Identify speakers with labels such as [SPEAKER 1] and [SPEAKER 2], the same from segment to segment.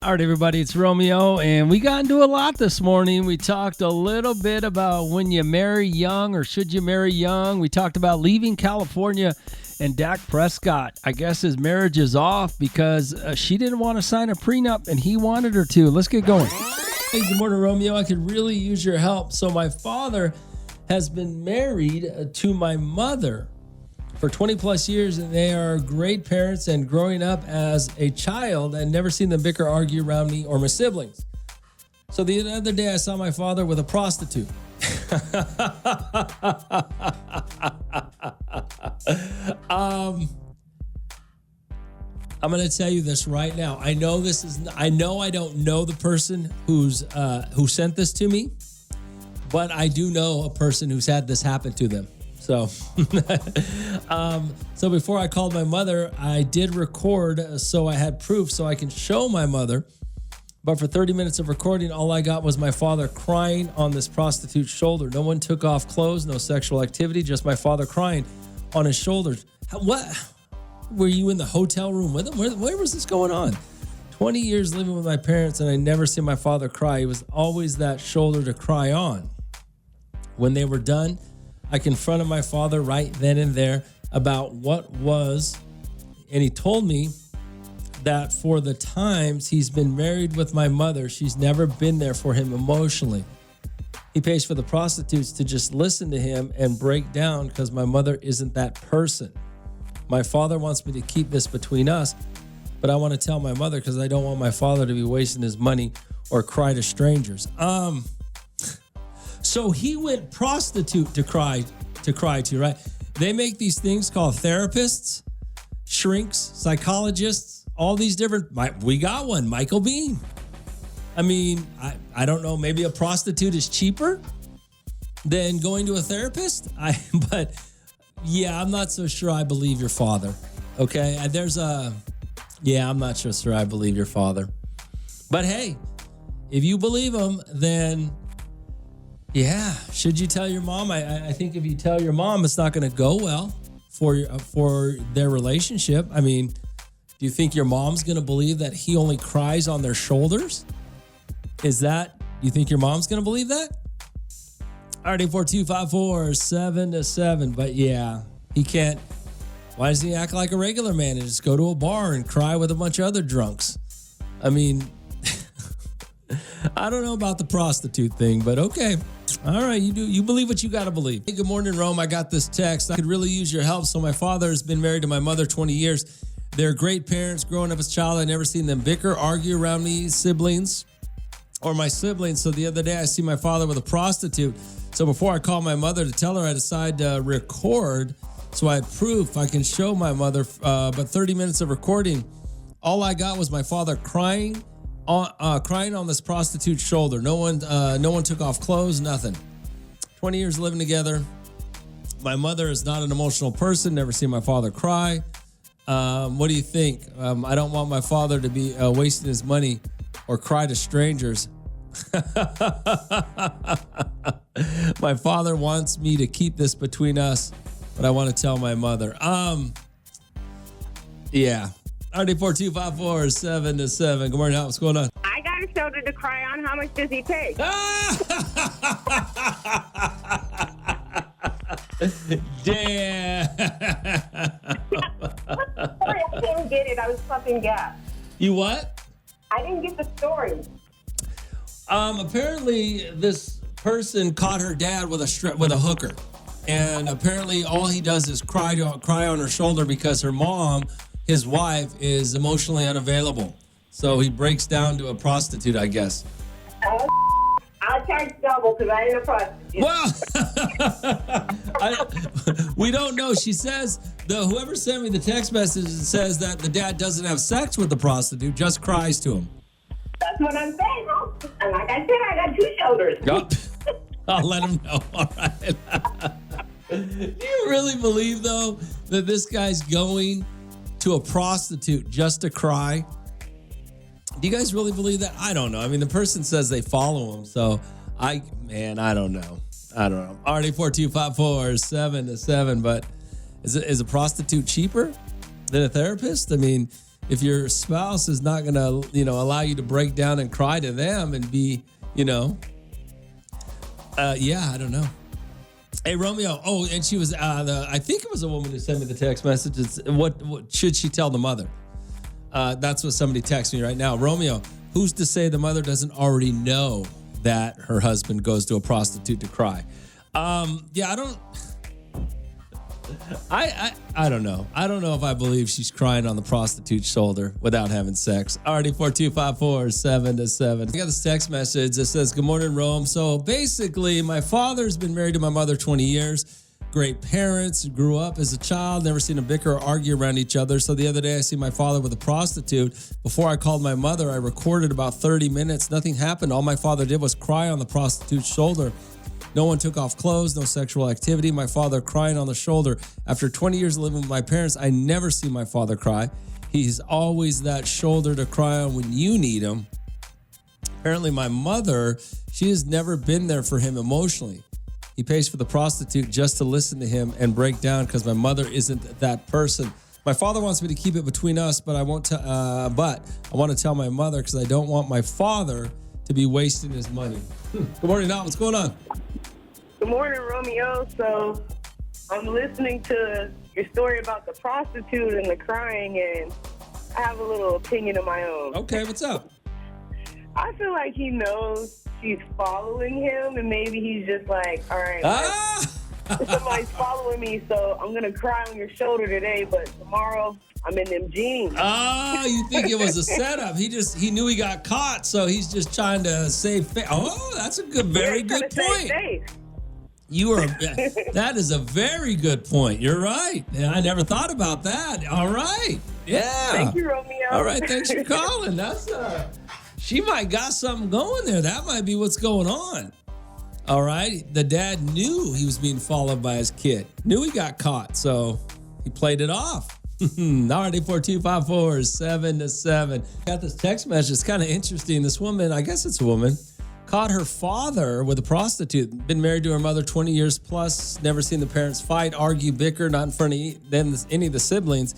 [SPEAKER 1] All right, everybody, it's Romeo, and we got into a lot this morning. We talked a little bit about when you marry young or should you marry young. We talked about leaving California and Dak Prescott. I guess his marriage is off because she didn't want to sign a prenup and he wanted her to. Let's get going. Hey, good morning, Romeo. I could really use your help. So my father has been married to my mother for 20 plus years, and they are great parents. And growing up as a child, I'd never seen them bicker, argue around me or my siblings. So the other day I saw my father with a prostitute. I'm going to tell you this right now. I know I don't know the person who sent this to me, but I do know a person who's had this happen to them. So, so before I called my mother, I did record so I had proof so I can show my mother. But for 30 minutes of recording, all I got was my father crying on this prostitute's shoulder. No one took off clothes, no sexual activity, just my father crying on his shoulders. What? Were you in the hotel room with him? Where was this going on? 20 years living with my parents, and I never seen my father cry. He was always that shoulder to cry on. When they were done, I confronted my father right then and there about what was, and he told me that for the times he's been married with my mother, she's never been there for him emotionally. He pays for the prostitutes to just listen to him and break down because my mother isn't that person. My father wants me to keep this between us, but I want to tell my mother because I don't want my father to be wasting his money or cry to strangers. So he went prostitute to cry to, right? They make these things called therapists, shrinks, psychologists, all these different. We got one, Michael Bean. I mean, I don't know. Maybe a prostitute is cheaper than going to a therapist. But yeah, I'm not so sure I believe your father. Okay, I'm not so sure I believe your father. But hey, if you believe him, then. Yeah, should you tell your mom? I think if you tell your mom, it's not going to go well for their relationship. I mean, do you think your mom's going to believe that he only cries on their shoulders? You think your mom's going to believe that? All right, 842-547-7. But yeah, he can't. Why doesn't he act like a regular man and just go to a bar and cry with a bunch of other drunks? I mean, I don't know about the prostitute thing, but okay. All right, you believe what you got to believe. Hey, good morning, Rome. I got this text. I could really use your help. So my father has been married to my mother 20 years. They're great parents. Growing up as a child, I never seen them bicker, argue around me, siblings, or my siblings. So the other day, I see my father with a prostitute. So before I call my mother to tell her, I decide to record so I had proof I can show my mother. But 30 minutes of recording, all I got was my father crying on this prostitute's shoulder. No one took off clothes, nothing. 20 years living together. My mother is not an emotional person. Never seen my father cry. What do you think? I don't want my father to be wasting his money or cry to strangers. My father wants me to keep this between us, but I want to tell my mother. Yeah. 942-547-7. Good morning, Al. What's going on?
[SPEAKER 2] I got a shoulder to cry on. How much does he pay?
[SPEAKER 1] Damn.
[SPEAKER 2] Sorry, I didn't get it. I was pumping gas.
[SPEAKER 1] You what?
[SPEAKER 2] I didn't get the story.
[SPEAKER 1] Apparently, this person caught her dad with a hooker, and apparently, all he does is cry on her shoulder because her mom, his wife, is emotionally unavailable. So he breaks down to a prostitute, I guess.
[SPEAKER 2] I'll charge double because I ain't a prostitute.
[SPEAKER 1] Well, we don't know. She says, whoever sent me the text message says that the dad doesn't have sex with the prostitute, just cries to him.
[SPEAKER 2] That's what I'm saying, huh? And like I said, I got two shoulders.
[SPEAKER 1] Yep. I'll let him know. All right. Do you really believe, though, that this guy's going to a prostitute just to cry? Do you guys really believe that? I don't know. I mean, the person says they follow him, so I don't know. RD42547-7, but is a prostitute cheaper than a therapist? I mean, if your spouse is not going to, allow you to break down and cry to them and be, I don't know. Hey, Romeo. Oh, and she was, I think it was a woman who sent me the text message. It's, what should she tell the mother? That's what somebody texted me right now. Romeo, who's to say the mother doesn't already know that her husband goes to a prostitute to cry? I don't know. I don't know if I believe she's crying on the prostitute's shoulder without having sex. Already 42547-7. I got this text message that says, "Good morning, Rome. So basically, my father's been married to my mother 20 years. Great parents, grew up as a child, never seen them bicker or argue around each other. So the other day I see my father with a prostitute. Before I called my mother, I recorded about 30 minutes. Nothing happened. All my father did was cry on the prostitute's shoulder. No one took off clothes, no sexual activity. My father crying on the shoulder. After 20 years of living with my parents, I never see my father cry. He's always that shoulder to cry on when you need him. Apparently my mother, she has never been there for him emotionally. He pays for the prostitute just to listen to him and break down because my mother isn't that person. My father wants me to keep it between us, but I won't. But I want to tell my mother because I don't want my father to be wasting his money." Good morning, Nat. What's going on?
[SPEAKER 2] Good morning, Romeo. So I'm listening to your story about the prostitute and the crying, and I have a little opinion of my own.
[SPEAKER 1] Okay, what's up?
[SPEAKER 2] I feel like he knows she's following him, and maybe he's just like, all right, somebody's following me, so I'm going to cry on your shoulder today, but tomorrow I'm in them jeans.
[SPEAKER 1] You think it was a setup? He knew he got caught, so he's just trying to save face. Oh, that's a very good point. That is a very good point. You're right. Yeah, I never thought about that. All right. Yeah.
[SPEAKER 2] Thank you, Romeo.
[SPEAKER 1] All right, thanks for calling. She might got something going there. That might be what's going on. All right. The dad knew he was being followed by his kid. Knew he got caught, so he played it off. Alrighty, 42547-7. Got this text message. It's kind of interesting. This woman, I guess it's a woman, caught her father with a prostitute. Been married to her mother 20 years plus. Never seen the parents fight, argue, bicker, not in front of any of the siblings.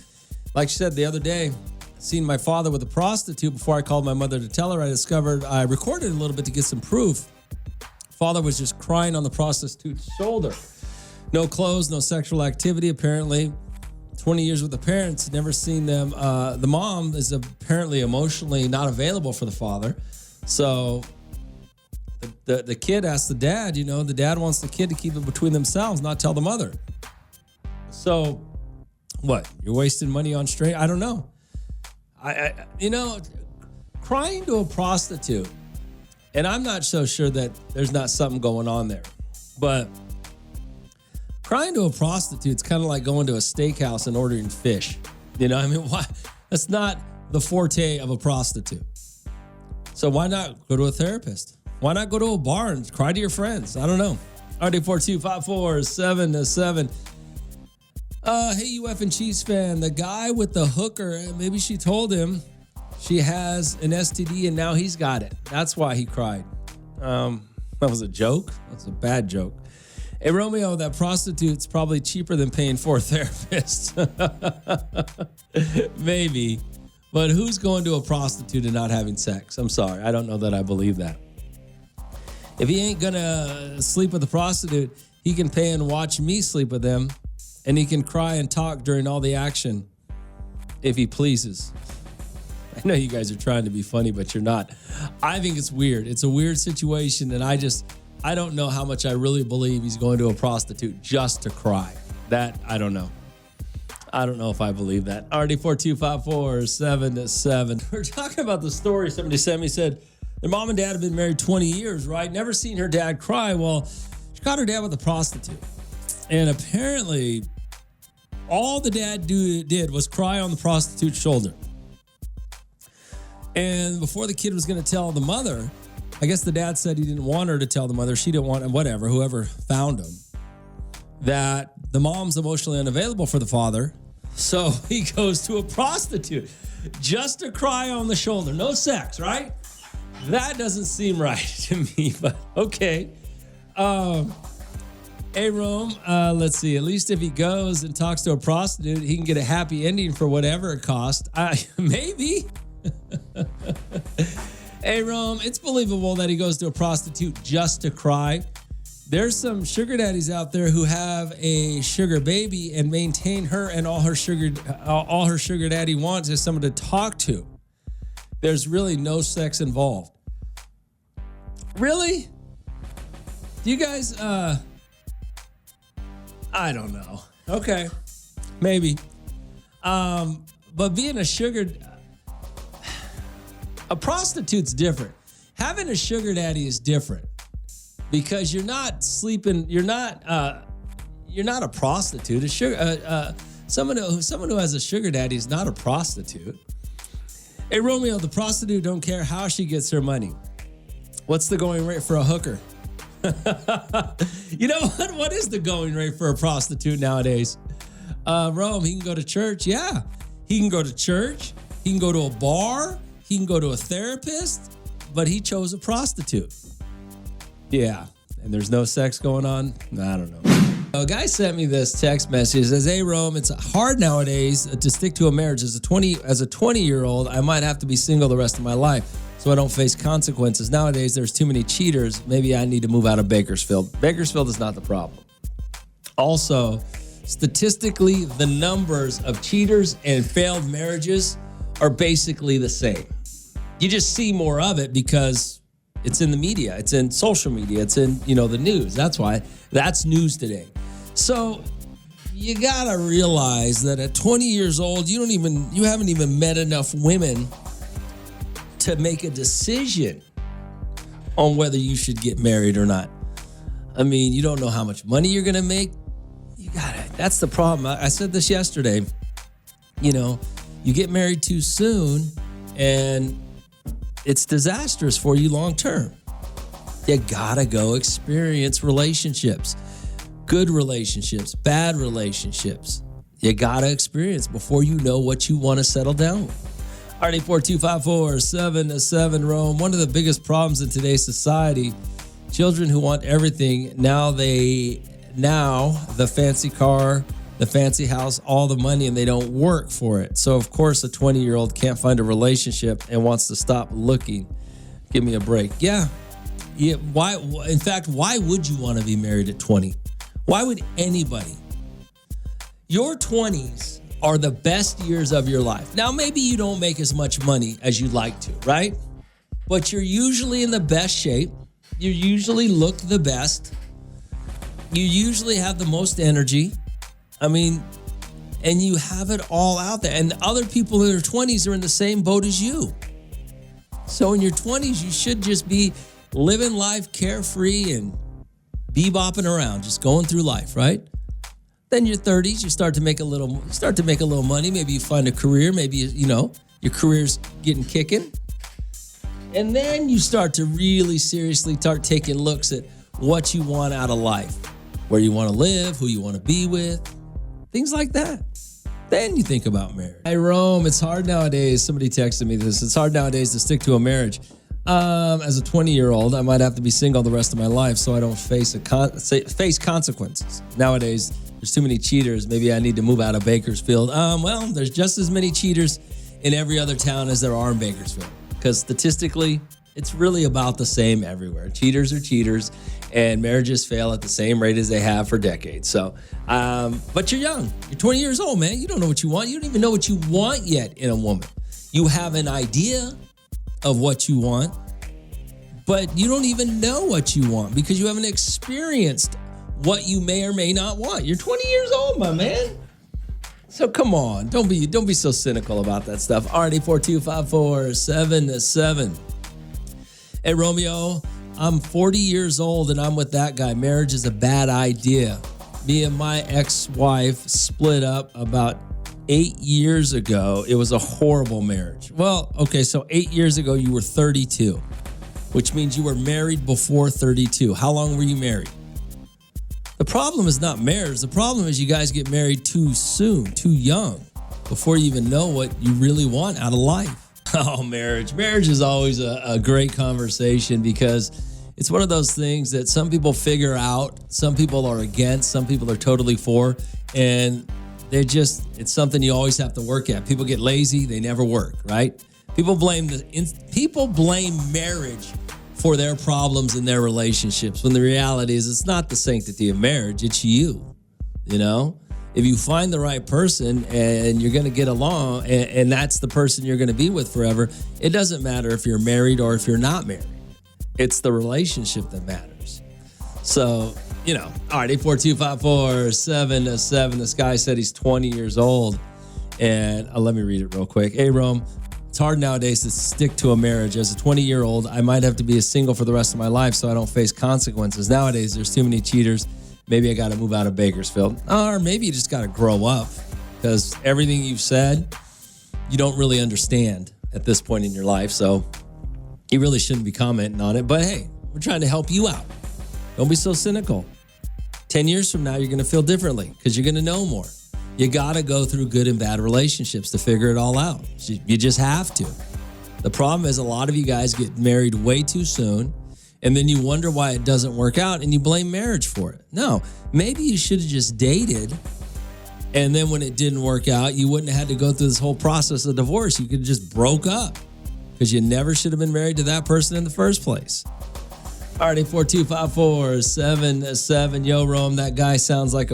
[SPEAKER 1] Like she said the other day, seen my father with a prostitute. Before I called my mother to tell her, I recorded a little bit to get some proof. Father was just crying on the prostitute's shoulder. No clothes, no sexual activity, apparently. 20 years with the parents, never seen them. The mom is apparently emotionally not available for the father. So the kid asked the dad, the dad wants the kid to keep it between themselves, not tell the mother. So what? You're wasting money on straight? I don't know. Crying to a prostitute, and I'm not so sure that there's not something going on there, but crying to a prostitute's kind of like going to a steakhouse and ordering fish. Why? That's not the forte of a prostitute. So why not go to a therapist? Why not go to a bar and cry to your friends? I don't know. RD42547-7. Hey, UF and Chiefs fan, the guy with the hooker, maybe she told him she has an STD and now he's got it. That's why he cried. That was a joke. That's a bad joke. Hey, Romeo, that prostitute's probably cheaper than paying for a therapist. Maybe. But who's going to a prostitute and not having sex? I'm sorry. I don't know that I believe that. If he ain't going to sleep with a prostitute, he can pay and watch me sleep with them. And he can cry and talk during all the action if he pleases. I know you guys are trying to be funny, but you're not. I think it's weird. It's a weird situation, and I don't know how much I really believe he's going to a prostitute just to cry. That, I don't know. I don't know if I believe that. RD42547-7. We're talking about the story somebody sent me. Said their mom and dad have been married 20 years, right? Never seen her dad cry. Well, she caught her dad with a prostitute. And apparently, all the dad did was cry on the prostitute's shoulder. And before the kid was going to tell the mother, I guess the dad said he didn't want her to tell the mother. She didn't want, whoever found him, that the mom's emotionally unavailable for the father. So he goes to a prostitute just to cry on the shoulder. No sex, right? That doesn't seem right to me, but okay. Hey, Rome, let's see. At least if he goes and talks to a prostitute, he can get a happy ending for whatever it cost. Maybe. Hey, Rome, it's believable that he goes to a prostitute just to cry. There's some sugar daddies out there who have a sugar baby and maintain her, and all her sugar daddy wants is someone to talk to. There's really no sex involved. Really? Do you guys, I don't know. Okay. Maybe. But being a prostitute's different. Having a sugar daddy is different because you're not sleeping. You're not a prostitute. Someone who has a sugar daddy is not a prostitute. Hey, Romeo, the prostitute don't care how she gets her money. What's the going rate for a hooker? You know what? What is the going rate for a prostitute nowadays? Rome, he can go to church. Yeah, he can go to church. He can go to a bar. He can go to a therapist. But he chose a prostitute. Yeah, and there's no sex going on. I don't know. A guy sent me this text message. It says, "Hey, Rome, it's hard nowadays to stick to a marriage. As a 20-year-old, I might have to be single the rest of my life so I don't face consequences. Nowadays, there's too many cheaters. Maybe I need to move out of Bakersfield." Bakersfield is not the problem. Also, statistically, the numbers of cheaters and failed marriages are basically the same. You just see more of it because it's in the media. It's in social media. It's in, the news. That's why. That's news today. So you gotta realize that at 20 years old, you haven't even met enough women to make a decision on whether you should get married or not. I mean, you don't know how much money you're gonna make. That's the problem. I said this yesterday. You get married too soon and it's disastrous for you long term. You gotta go experience relationships. Good relationships, bad relationships. You gotta experience before you know what you want to settle down with. RD4254-7-7 Rome. One of the biggest problems in today's society, children who want everything, now the fancy car, the fancy house, all the money, and they don't work for it. So of course a 20-year-old can't find a relationship and wants to stop looking. Give me a break. Yeah. Why? In fact, why would you want to be married at 20? Why would anybody? Your 20s are the best years of your life. Now, maybe you don't make as much money as you'd like to, right? But you're usually in the best shape. You usually look the best. You usually have the most energy. I mean, and you have it all out there. And other people in their 20s are in the same boat as you. So in your 20s, you should just be living life carefree and bebopping around, just going through life, right? Then your 30s, you start to make a little money. Maybe you find a career. Maybe, your career's getting kicking. And then you start to really seriously start taking looks at what you want out of life, where you want to live, who you want to be with, things like that. Then you think about marriage. Hey, Rome, it's hard nowadays. Somebody texted me this. It's hard nowadays to stick to a marriage. As a 20-year-old, I might have to be single the rest of my life so I don't face consequences. Nowadays, there's too many cheaters. Maybe I need to move out of Bakersfield. Well, there's just as many cheaters in every other town as there are in Bakersfield. Because statistically, it's really about the same everywhere. Cheaters are cheaters, and marriages fail at the same rate as they have for decades. So, but you're young. You're 20 years old, man. You don't know what you want. You don't even know what you want yet in a woman. You have an idea of what you want, but you don't even know what you want because you haven't experienced what you may or may not want. You're 20 years old, my man. So come on, don't be so cynical about that stuff. RD4254-7-7. Hey, Romeo, I'm 40 years old and I'm with that guy. Marriage is a bad idea. Me and my ex-wife split up about 8 years ago. It was a horrible marriage. Well, okay, so 8 years ago you were 32, which means you were married before 32. How long were you married? The problem is not marriage. The problem is you guys get married too soon, too young, before you even know what you really want out of life. Oh, marriage. Marriage is always a great conversation because it's one of those things that some people figure out, some people are against, some people are totally for, and it's something you always have to work at. People get lazy, they never work, right? People blame marriage for their problems in their relationships, when the reality is it's not the sanctity of marriage, it's you, you know? If you find the right person and you're going to get along and that's the person you're going to be with forever, it doesn't matter if you're married or if you're not married. It's the relationship that matters. So, you know, all right, 842-547-7. This guy said he's 20 years old. And let me read it real quick. Hey, Rome, it's hard nowadays to stick to a marriage. As a 20-year-old, I might have to be a single for the rest of my life so I don't face consequences. Nowadays, there's too many cheaters. Maybe I got to move out of Bakersfield. Or maybe you just got to grow up, because everything you've said, you don't really understand at this point in your life. So you really shouldn't be commenting on it. But hey, we're trying to help you out. Don't be so cynical. 10 years from now, you're going to feel differently because you're going to know more. You got to go through good and bad relationships to figure it all out. You just have to. The problem is a lot of you guys get married way too soon, and then you wonder why it doesn't work out, and you blame marriage for it. No, maybe you should have just dated, and then when it didn't work out, you wouldn't have had to go through this whole process of divorce. You could have just broke up, because you never should have been married to that person in the first place. All right, 842-547-7. Yo, Rome, that guy sounds like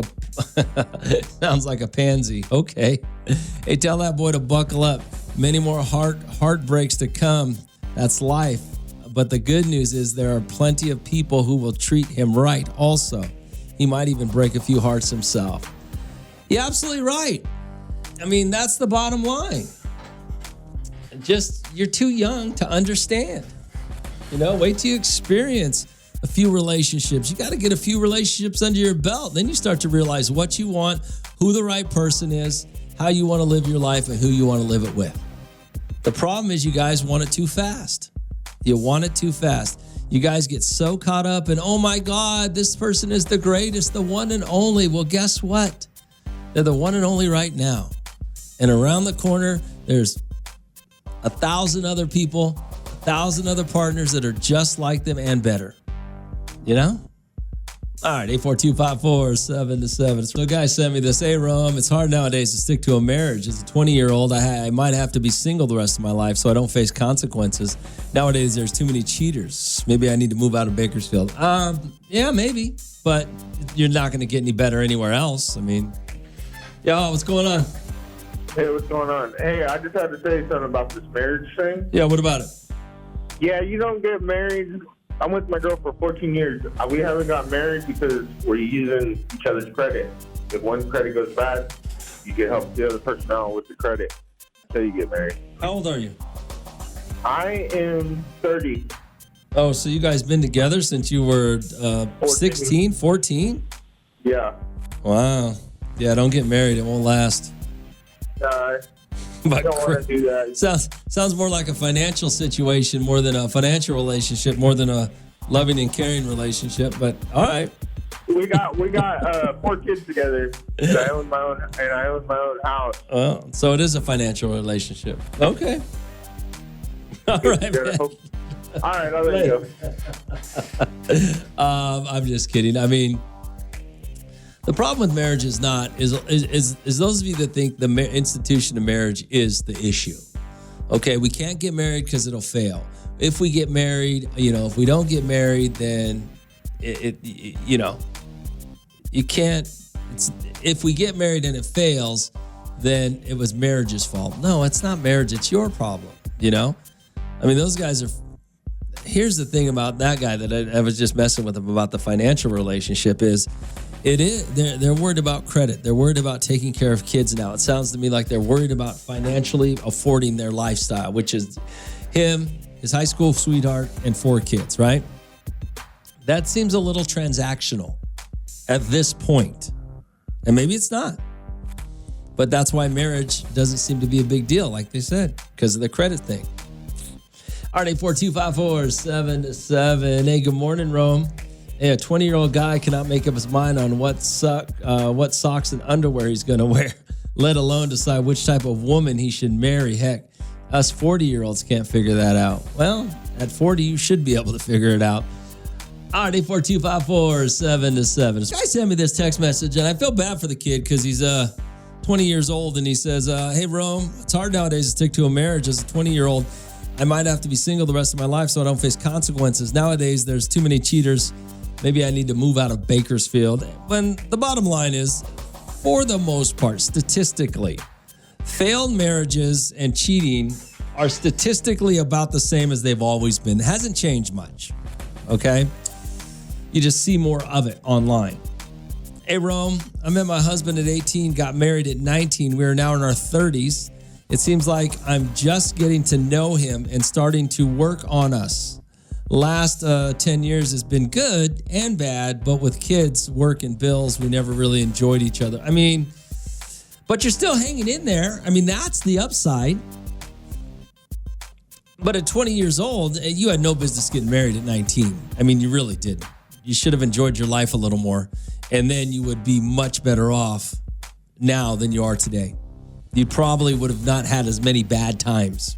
[SPEAKER 1] a pansy. Okay. Hey, tell that boy to buckle up. Many more heartbreaks to come. That's life. But the good news is there are plenty of people who will treat him right also. He might even break a few hearts himself. You're absolutely right. I mean, that's the bottom line. You're too young to understand. You know, wait till you experience a few relationships. You got to get a few relationships under your belt. Then you start to realize what you want, who the right person is, how you want to live your life, and who you want to live it with. The problem is you guys want it too fast. You want it too fast. You guys get so caught up in, oh my God, this person is the greatest, the one and only. Well, guess what? They're the one and only right now. And around the corner, there's 1,000 other people, 1,000 other partners that are just like them and better. You know? All right, 842-547-7. So a guy sent me this. Hey, Rome, it's hard nowadays to stick to a marriage. As a 20-year-old, I might have to be single the rest of my life so I don't face consequences. Nowadays, there's too many cheaters. Maybe I need to move out of Bakersfield. Yeah, maybe. But you're not going to get any better anywhere else. I mean, yo, what's going on?
[SPEAKER 3] Hey, what's going on? Hey, I just had to say something about this marriage thing.
[SPEAKER 1] Yeah, what about it?
[SPEAKER 3] Yeah, you don't get married. I'm with my girl for 14 years. We haven't got married because we're using each other's credit. If one credit goes bad, you can help the other person out with the credit until you get married.
[SPEAKER 1] How old are you?
[SPEAKER 3] I am 30.
[SPEAKER 1] Oh, so you guys been together since you were 16, 14?
[SPEAKER 3] Yeah.
[SPEAKER 1] Wow. Yeah, don't get married. It won't last.
[SPEAKER 3] I don't want to do that.
[SPEAKER 1] Sounds more like a financial situation more than a financial relationship, more than a loving and caring relationship. But all right,
[SPEAKER 3] we got 4 kids together, and I own my own house.
[SPEAKER 1] Well, so it is a financial relationship. Okay. All right, man.
[SPEAKER 3] All right, I'll let you go.
[SPEAKER 1] I'm just kidding. I mean, the problem with marriage is those of you that think the institution of marriage is the issue. Okay, we can't get married because it'll fail. If we get married, if we don't get married, then you can't. If we get married and it fails, then it was marriage's fault. No, it's not marriage. It's your problem. I mean, those guys are. Here's the thing about that guy that I was just messing with him about the financial relationship is. They're worried about credit. They're worried about taking care of kids now. It sounds to me like they're worried about financially affording their lifestyle, which is him, his high school sweetheart, and 4 kids, right? That seems a little transactional at this point. And maybe it's not. But that's why marriage doesn't seem to be a big deal, like they said, because of the credit thing. All right, 842-547-7. Hey, good morning, Rome. Hey, a 20-year-old guy cannot make up his mind on what socks and underwear he's going to wear, let alone decide which type of woman he should marry. Heck, us 40-year-olds can't figure that out. Well, at 40, you should be able to figure it out. Alrighty, 42547-7. This guy sent me this text message, and I feel bad for the kid because he's 20 years old, and he says, hey, Rome, it's hard nowadays to stick to a marriage as a 20-year-old. I might have to be single the rest of my life so I don't face consequences. Nowadays, there's too many cheaters. Maybe I need to move out of Bakersfield. When the bottom line is, for the most part, statistically, failed marriages and cheating are statistically about the same as they've always been. It hasn't changed much, okay? You just see more of it online. Hey, Rome, I met my husband at 18, got married at 19. We are now in our 30s. It seems like I'm just getting to know him and starting to work on us. Last 10 years has been good and bad, but with kids, work, and bills, we never really enjoyed each other. I mean, but you're still hanging in there. I mean, that's the upside. But at 20 years old, you had no business getting married at 19. I mean, you really didn't. You should have enjoyed your life a little more, and then you would be much better off now than you are today. You probably would have not had as many bad times.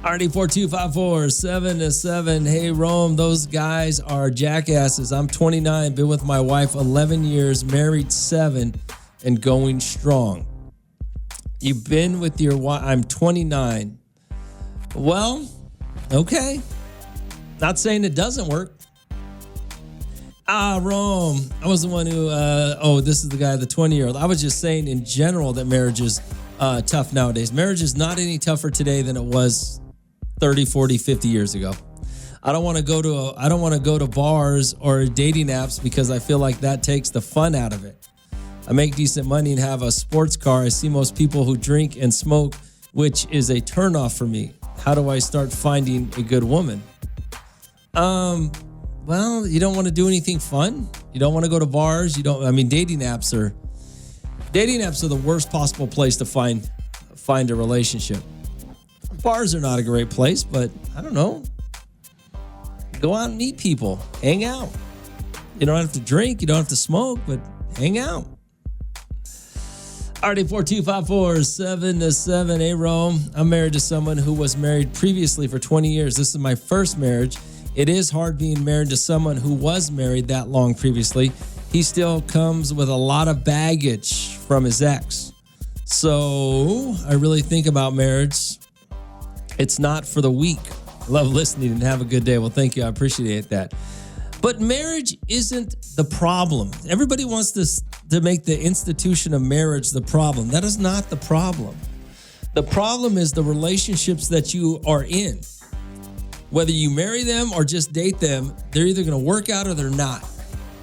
[SPEAKER 1] Alrighty, 42547-7. Hey, Rome, those guys are jackasses. I'm 29, been with my wife 11 years, married 7, and going strong. You've been with your wife. I'm 29. Well, okay. Not saying it doesn't work. Rome. I was the one who, this is the guy, the 20-year-old. I was just saying in general that marriage is tough nowadays. Marriage is not any tougher today than it was 30, 40, 50 years ago. I don't want to go to bars or dating apps because I feel like that takes the fun out of it. I make decent money and have a sports car. I see most people who drink and smoke, which is a turnoff for me. How do I start finding a good woman? Well, you don't want to do anything fun. You don't want to go to bars. Dating apps are the worst possible place to find a relationship. Bars are not a great place, but I don't know. Go out and meet people. Hang out. You don't have to drink. You don't have to smoke, but hang out. Alrighty, 42547-7. Hey, Rome. I'm married to someone who was married previously for 20 years. This is my first marriage. It is hard being married to someone who was married that long previously. He still comes with a lot of baggage from his ex. So I really think about marriage. It's not for the weak. Love listening and have a good day. Well, thank you. I appreciate that. But marriage isn't the problem. Everybody wants to make the institution of marriage the problem. That is not the problem. The problem is the relationships that you are in. Whether you marry them or just date them, they're either going to work out or they're not.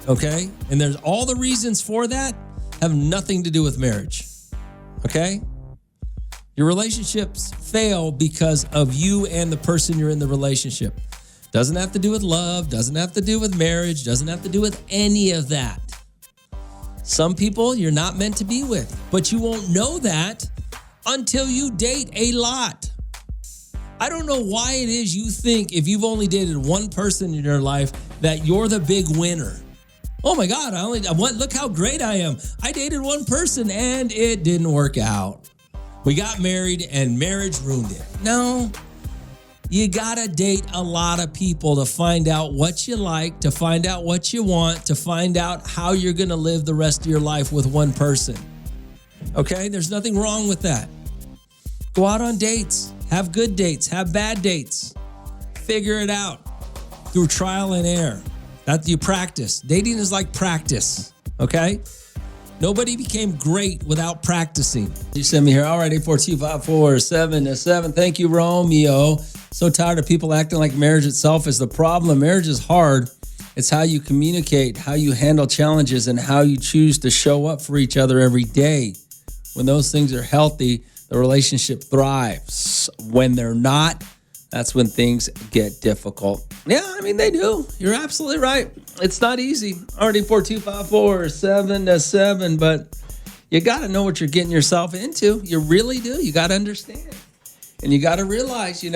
[SPEAKER 1] Okay? And there's all the reasons for that have nothing to do with marriage. Okay? Your relationships fail because of you and the person you're in the relationship. Doesn't have to do with love, doesn't have to do with marriage, doesn't have to do with any of that. Some people you're not meant to be with, but you won't know that until you date a lot. I don't know why it is you think if you've only dated one person in your life that you're the big winner. Oh my God, look how great I am. I dated one person and it didn't work out. We got married and marriage ruined it. No, you gotta date a lot of people to find out what you like, to find out what you want, to find out how you're gonna live the rest of your life with one person. Okay, there's nothing wrong with that. Go out on dates, have good dates, have bad dates. Figure it out through trial and error. That you practice. Dating is like practice, okay? Nobody became great without practicing. You send me here. All right, 842-547-7. Thank you, Romeo. So tired of people acting like marriage itself is the problem. Marriage is hard. It's how you communicate, how you handle challenges, and how you choose to show up for each other every day. When those things are healthy, the relationship thrives. When they're not, that's when things get difficult. Yeah, I mean, they do. You're absolutely right. It's not easy. Already 42547-7, but you got to know what you're getting yourself into. You really do. You got to understand. And you got to realize, you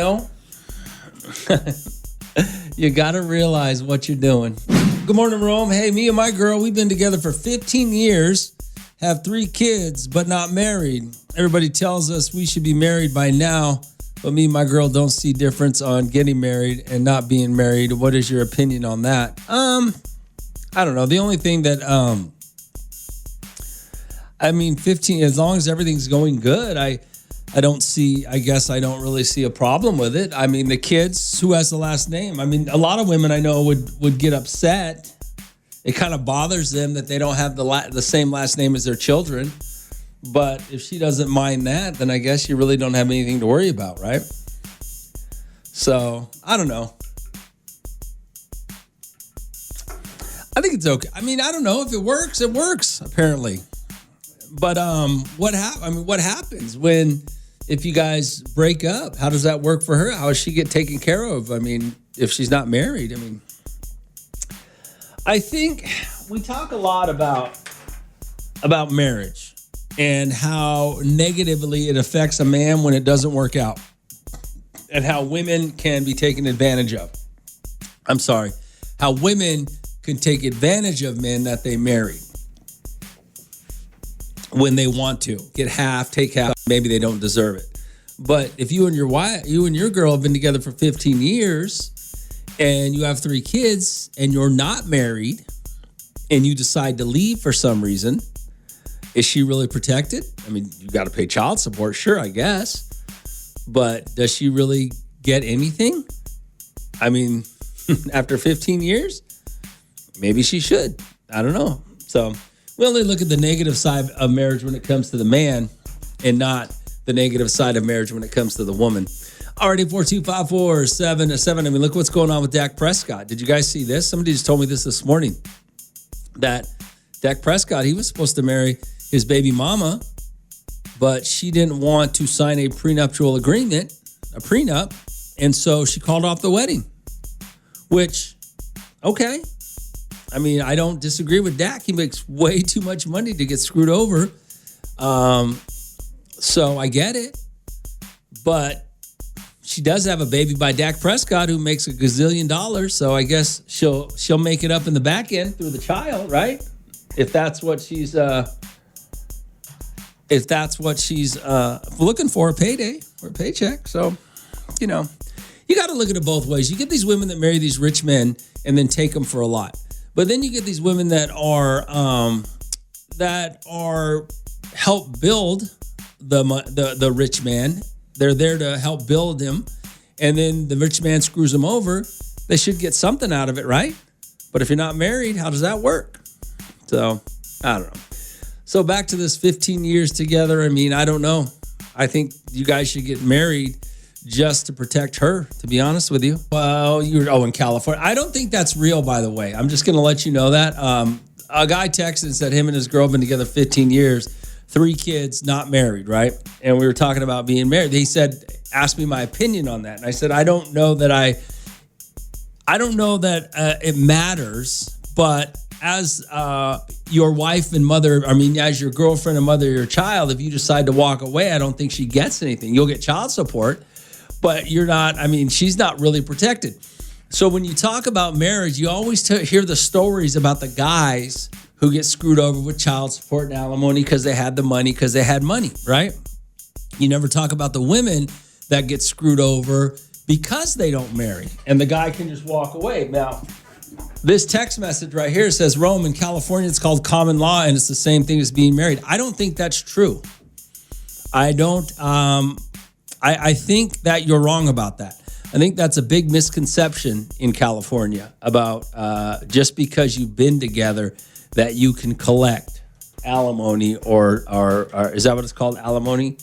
[SPEAKER 1] got to realize what you're doing. Good morning, Rome. Hey, me and my girl, we've been together for 15 years, have 3 kids, but not married. Everybody tells us we should be married by now, But me and my girl don't see difference on getting married and not being married. What is your opinion on that? I don't know. The only thing that, 15, as long as everything's going good, I guess I don't really see a problem with it. I mean, the kids, who has the last name? I mean, a lot of women I know would get upset. It kind of bothers them that they don't have the same last name as their children. But if she doesn't mind that, then I guess you really don't have anything to worry about, right? So, I don't know. I think it's okay. I mean, I don't know. If it works, it works, apparently. But what happens if you guys break up? How does that work for her? How does she get taken care of? I mean, if she's not married, I think we talk a lot about marriage and how negatively it affects a man when it doesn't work out, and how women can be taken advantage of. How women can take advantage of men that they marry when they want to. Get half, take half, maybe they don't deserve it. But if you and your girl have been together for 15 years and you have 3 kids and you're not married and you decide to leave for some reason, is she really protected? I mean, you got to pay child support, sure, I guess. But does she really get anything? I mean, after 15 years, maybe she should. I don't know. So we only look at the negative side of marriage when it comes to the man and not the negative side of marriage when it comes to the woman. Alrighty, 42547. I mean, look what's going on with Dak Prescott. Did you guys see this? Somebody just told me this morning, that Dak Prescott, he was supposed to marry his baby mama, but she didn't want to sign a prenuptial agreement, a prenup, and so she called off the wedding, which, okay. I mean, I don't disagree with Dak. He makes way too much money to get screwed over. So I get it. But she does have a baby by Dak Prescott who makes $1 gazillion. So I guess she'll make it up in the back end through the child, right? If that's what she's looking for, a payday or a paycheck. So, you got to look at it both ways. You get these women that marry these rich men and then take them for a lot. But then you get these women that are help build the rich man. They're there to help build him, and then the rich man screws them over. They should get something out of it, right? But if you're not married, how does that work? So I don't know. So back to this 15 years together. I mean, I don't know. I think you guys should get married just to protect her, to be honest with you. Well, in California. I don't think that's real, by the way. I'm just going to let you know that. A guy texted and said him and his girl have been together 15 years, 3 kids, not married, right? And we were talking about being married. He said, asked me my opinion on that. And I said, I don't know that it matters, but as your wife and mother, as your girlfriend and mother of your child, if you decide to walk away, I don't think she gets anything. You'll get child support, but you're not, she's not really protected. So when you talk about marriage, you always hear the stories about the guys who get screwed over with child support and alimony because they had the money, because they had money, right? You never talk about the women that get screwed over because they don't marry and the guy can just walk away. Now, this text message right here says, Rome, in California, it's called common law and it's the same thing as being married. I don't think that's true. I don't. I think that you're wrong about that. I think that's a big misconception in California about just because you've been together that you can collect alimony or is that what it's called, alimony?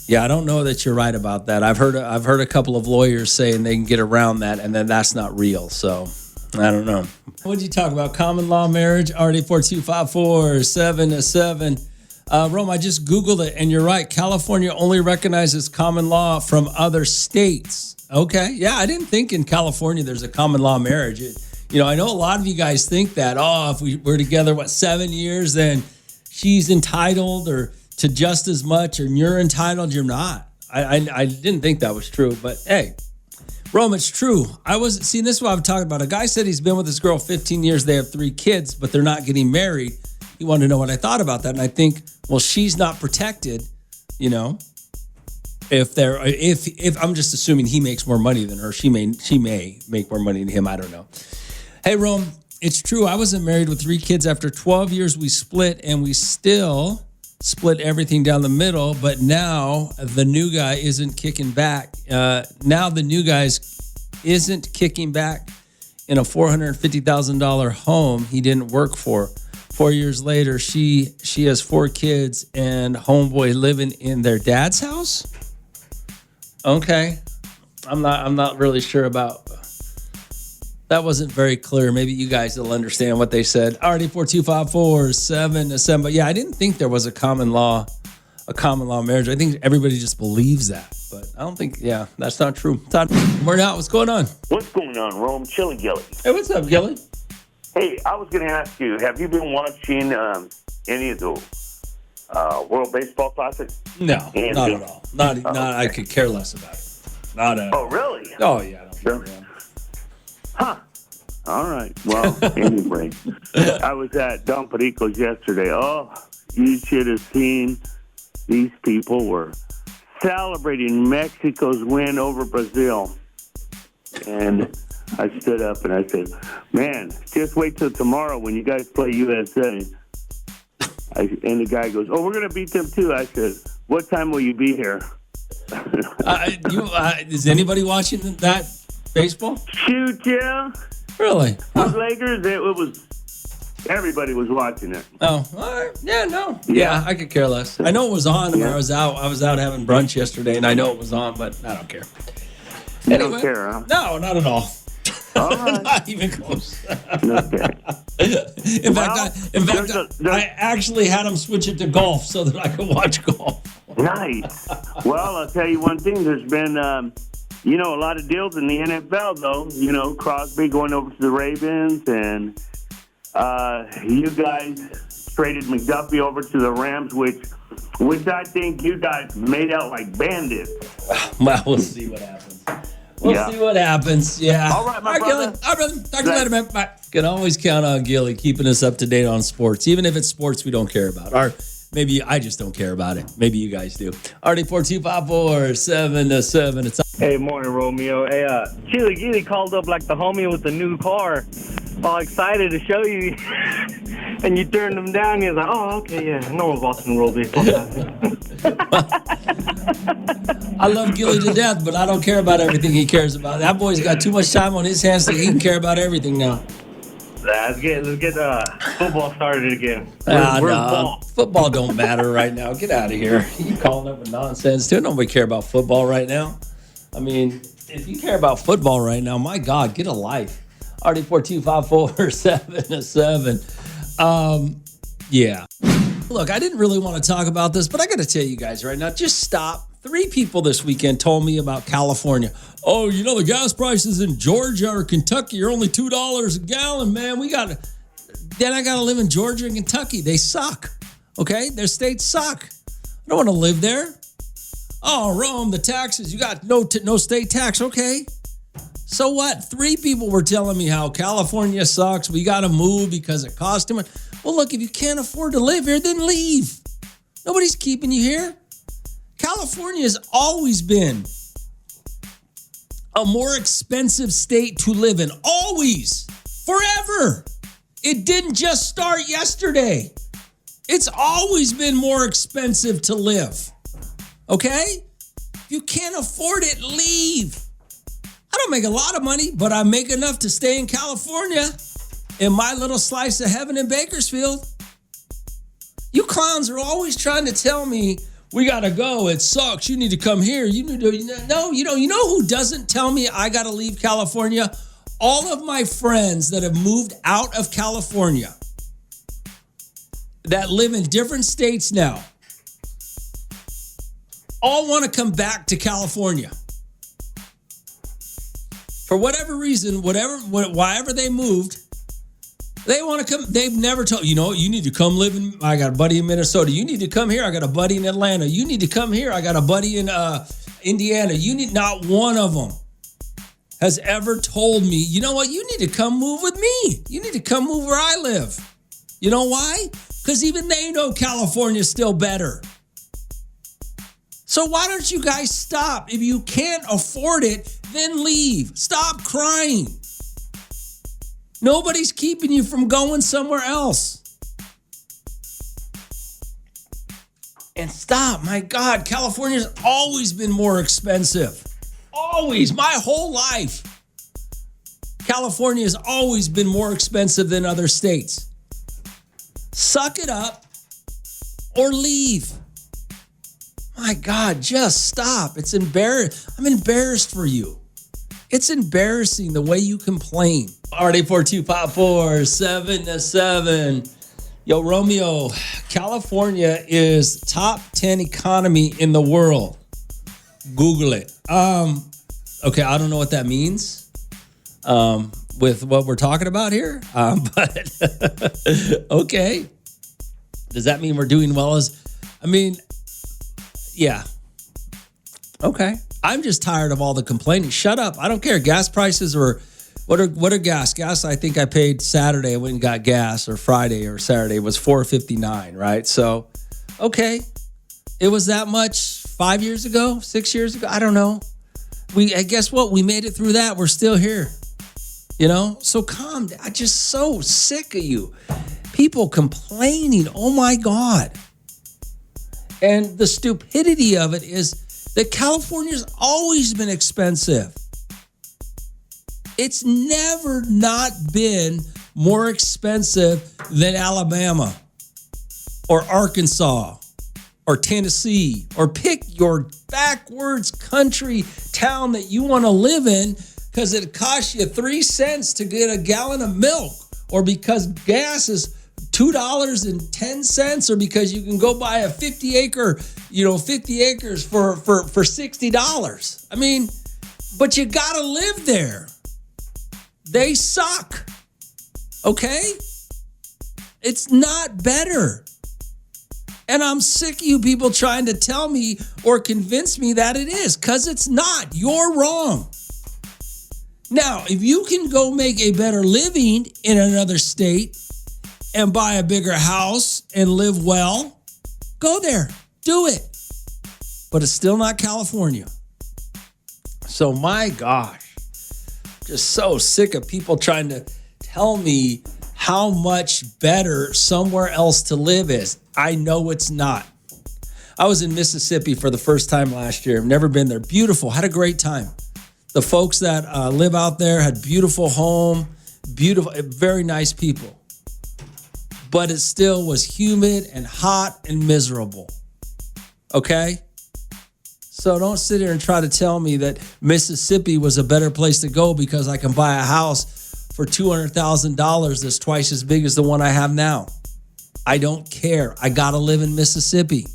[SPEAKER 1] Yeah, I don't know that you're right about that. I've heard a couple of lawyers saying they can get around that, and then that's not real. So I don't know. What did you talk about? Common law marriage? Already 42547. Rome, I just Googled it, and you're right. California only recognizes common law from other states. Okay. Yeah, I didn't think in California there's a common law marriage. I know a lot of you guys think that, if we're together, 7 years, then she's entitled or to just as much, or you're entitled, you're not. I didn't think that was true, but hey, Rome, it's true. This is what I'm talking about. A guy said he's been with this girl 15 years. They have 3 kids, but they're not getting married. He wanted to know what I thought about that. And I think, well, she's not protected, and If I'm just assuming he makes more money than her, she may make more money than him. I don't know. Hey, Rome, it's true. I wasn't married with 3 kids. After 12 years, we split, and we still split everything down the middle. But now the new guy isn't kicking back. Now the new guy's isn't kicking back in a $450,000 home he didn't work for. 4 years later, she has 4 kids and homeboy living in their dad's house. Okay, I'm not really sure about. That wasn't very clear. Maybe you guys will understand what they said. Already 42547. But yeah, I didn't think there was a common law marriage. I think everybody just believes that. But I don't think, that's not true. Todd, we're out. What's going on?
[SPEAKER 4] What's going on, Rome? Chili Gilly.
[SPEAKER 1] Hey, what's up, Gilly?
[SPEAKER 4] Hey, I was going to ask you, have you been watching any of the World Baseball Classic?
[SPEAKER 1] No, not at all. Not I could care less about it. Not at all.
[SPEAKER 4] Oh, really?
[SPEAKER 1] Oh, yeah. I don't care.
[SPEAKER 4] Huh. All right. Well, anyway, I was at Don Perico's yesterday. Oh, you should have seen these people were celebrating Mexico's win over Brazil. And I stood up and I said, man, just wait till tomorrow when you guys play USA. And the guy goes, oh, we're going to beat them too. I said, what time will you be here?
[SPEAKER 1] Is anybody watching that baseball?
[SPEAKER 4] Shoot, yeah.
[SPEAKER 1] Really?
[SPEAKER 4] With Lakers, it was, everybody was watching it.
[SPEAKER 1] Oh, all right. Yeah, no. Yeah, I could care less. I know it was on when I was out. I was out having brunch yesterday, and I know it was on, but I don't care.
[SPEAKER 4] You don't care, huh?
[SPEAKER 1] No, not at all.
[SPEAKER 4] All right.
[SPEAKER 1] Not even close.
[SPEAKER 4] Okay.
[SPEAKER 1] In fact, I actually had him switch it to golf so that I could watch golf.
[SPEAKER 4] Nice. Well, I'll tell you one thing. There's been, a lot of deals in the NFL, though. Crosby going over to the Ravens, and you guys traded McDuffie over to the Rams, which I think you guys made out like bandits.
[SPEAKER 1] Well, we'll see what happens. We'll see what happens. Yeah.
[SPEAKER 4] All right, my brother.
[SPEAKER 1] Gilly. All right, brother. Talk to you later, man. Bye. Can always count on Gilly keeping us up to date on sports, even if it's sports we don't care about. Or maybe I just don't care about it. Maybe you guys do. Already 42547. It's
[SPEAKER 5] Hey, morning, Romeo. Hey, Chili Gilly called up like the homie with the new car, all excited to show you, and you turned him down. He was like, oh, okay, yeah, no one's watching the World Baseball Classic.
[SPEAKER 1] I love Gilly to death, but I don't care about everything he cares about. That boy's got too much time on his hands that he can care about everything now.
[SPEAKER 5] Let's get football started again.
[SPEAKER 1] No. Football don't matter right now. Get out of here. You calling up with nonsense too. Nobody care about football right now. I mean, if you care about football right now, my God, get a life. Already 42547. Yeah. Look, I didn't really want to talk about this, but I got to tell you guys right now, just stop. 3 people this weekend told me about California. Oh, the gas prices in Georgia or Kentucky are only $2 a gallon, man. Then I got to live in Georgia and Kentucky. They suck. Okay? Their states suck. I don't want to live there. Oh, Rome, the taxes. You got no state tax. Okay. So what? 3 people were telling me how California sucks. We got to move because it costs too much. Well, look, if you can't afford to live here, then leave. Nobody's keeping you here. California has always been a more expensive state to live in. Always. Forever. It didn't just start yesterday. It's always been more expensive to live. Okay? If you can't afford it, leave. I don't make a lot of money, but I make enough to stay in California in my little slice of heaven in Bakersfield. You clowns are always trying to tell me, we got to go. It sucks. You need to come here. You know who doesn't tell me I got to leave California? All of my friends that have moved out of California that live in different states now all want to come back to California. For whatever reason, wherever they moved, they want to come. They've never told, you need to come live in, I got a buddy in Minnesota. You need to come here. I got a buddy in Atlanta. You need to come here. I got a buddy in Indiana. Not one of them has ever told me, you know what? You need to come move with me. You need to come move where I live. You know why? Because even they know California's still better. So why don't you guys stop? If you can't afford it, then leave. Stop crying. Nobody's keeping you from going somewhere else. And stop. My God, California's always been more expensive. Always. My whole life. California has always been more expensive than other states. Suck it up or leave. My God, just stop. It's embarrassing. I'm embarrassed for you. It's embarrassing the way you complain. All right, 842-547-7. Yo, Romeo, California is top 10 economy in the world. Google it. Okay, I don't know what that means with what we're talking about here, but okay. Does that mean we're doing well yeah. Okay. I'm just tired of all the complaining. Shut up. I don't care. Gas prices or what are gas? Gas, I think I paid Saturday. I went and got gas, or Friday or Saturday was $4.59, right? So, okay. It was that much 5 years ago, 6 years ago. I don't know. Guess what? We made it through that. We're still here. You know? So calm down. I'm just so sick of you. People complaining. Oh my God. And the stupidity of it is that California's always been expensive. It's never not been more expensive than Alabama or Arkansas or Tennessee, or pick your backwards country town that you want to live in because it costs you 3 cents to get a gallon of milk, or because gas is $2.10, or because you can go buy a 50 acres for $60. I mean, but you got to live there. They suck. Okay? It's not better. And I'm sick of you people trying to tell me or convince me that it is, because it's not. You're wrong. Now, if you can go make a better living in another state and buy a bigger house and live well, go there. Do it. But it's still not California. So my gosh, just so sick of people trying to tell me how much better somewhere else to live is. I know it's not. I was in Mississippi for the first time last year. I've never been there. Beautiful. Had a great time. The folks that live out there had beautiful home, beautiful, very nice people. But it still was humid and hot and miserable. Okay? So don't sit here and try to tell me that Mississippi was a better place to go because I can buy a house for $200,000 that's twice as big as the one I have now. I don't care. I got to live in Mississippi.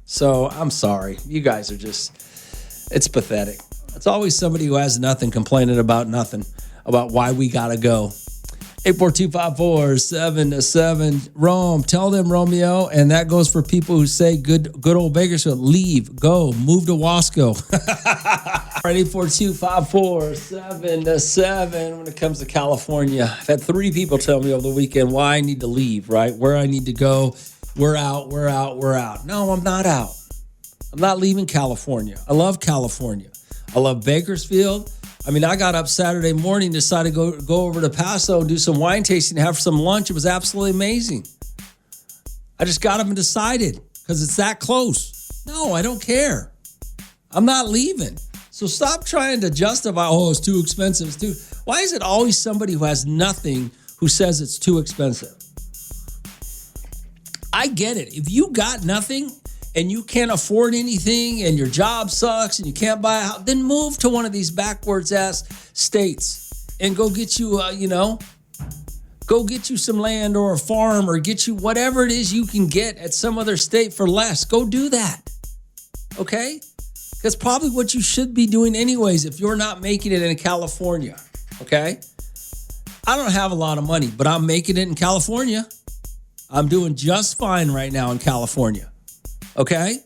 [SPEAKER 1] So I'm sorry. You guys are just, it's pathetic. It's always somebody who has nothing complaining about nothing, about why we got to go. 842-547-7. Rome, tell them, Romeo, and that goes for people who say good old Bakersfield, leave, go, move to Wasco. 842-547-7. When it comes to California, I've had 3 people tell me over the weekend why I need to leave, right? Where I need to go. We're out. No, I'm not out. I'm not leaving California. I love California. I love Bakersfield. I mean, I got up Saturday morning, decided to go over to Paso, do some wine tasting, have some lunch. It was absolutely amazing. I just got up and decided because it's that close. No, I don't care. I'm not leaving. So stop trying to justify, it's too expensive. Why is it always somebody who has nothing who says it's too expensive? I get it. If you got nothing and you can't afford anything and your job sucks and you can't buy a house, then move to one of these backwards ass states and go get you, go get you some land or a farm, or get you whatever it is you can get at some other state for less. Go do that. Okay? That's probably what you should be doing anyways if you're not making it in California. Okay? I don't have a lot of money, but I'm making it in California. I'm doing just fine right now in California. Okay?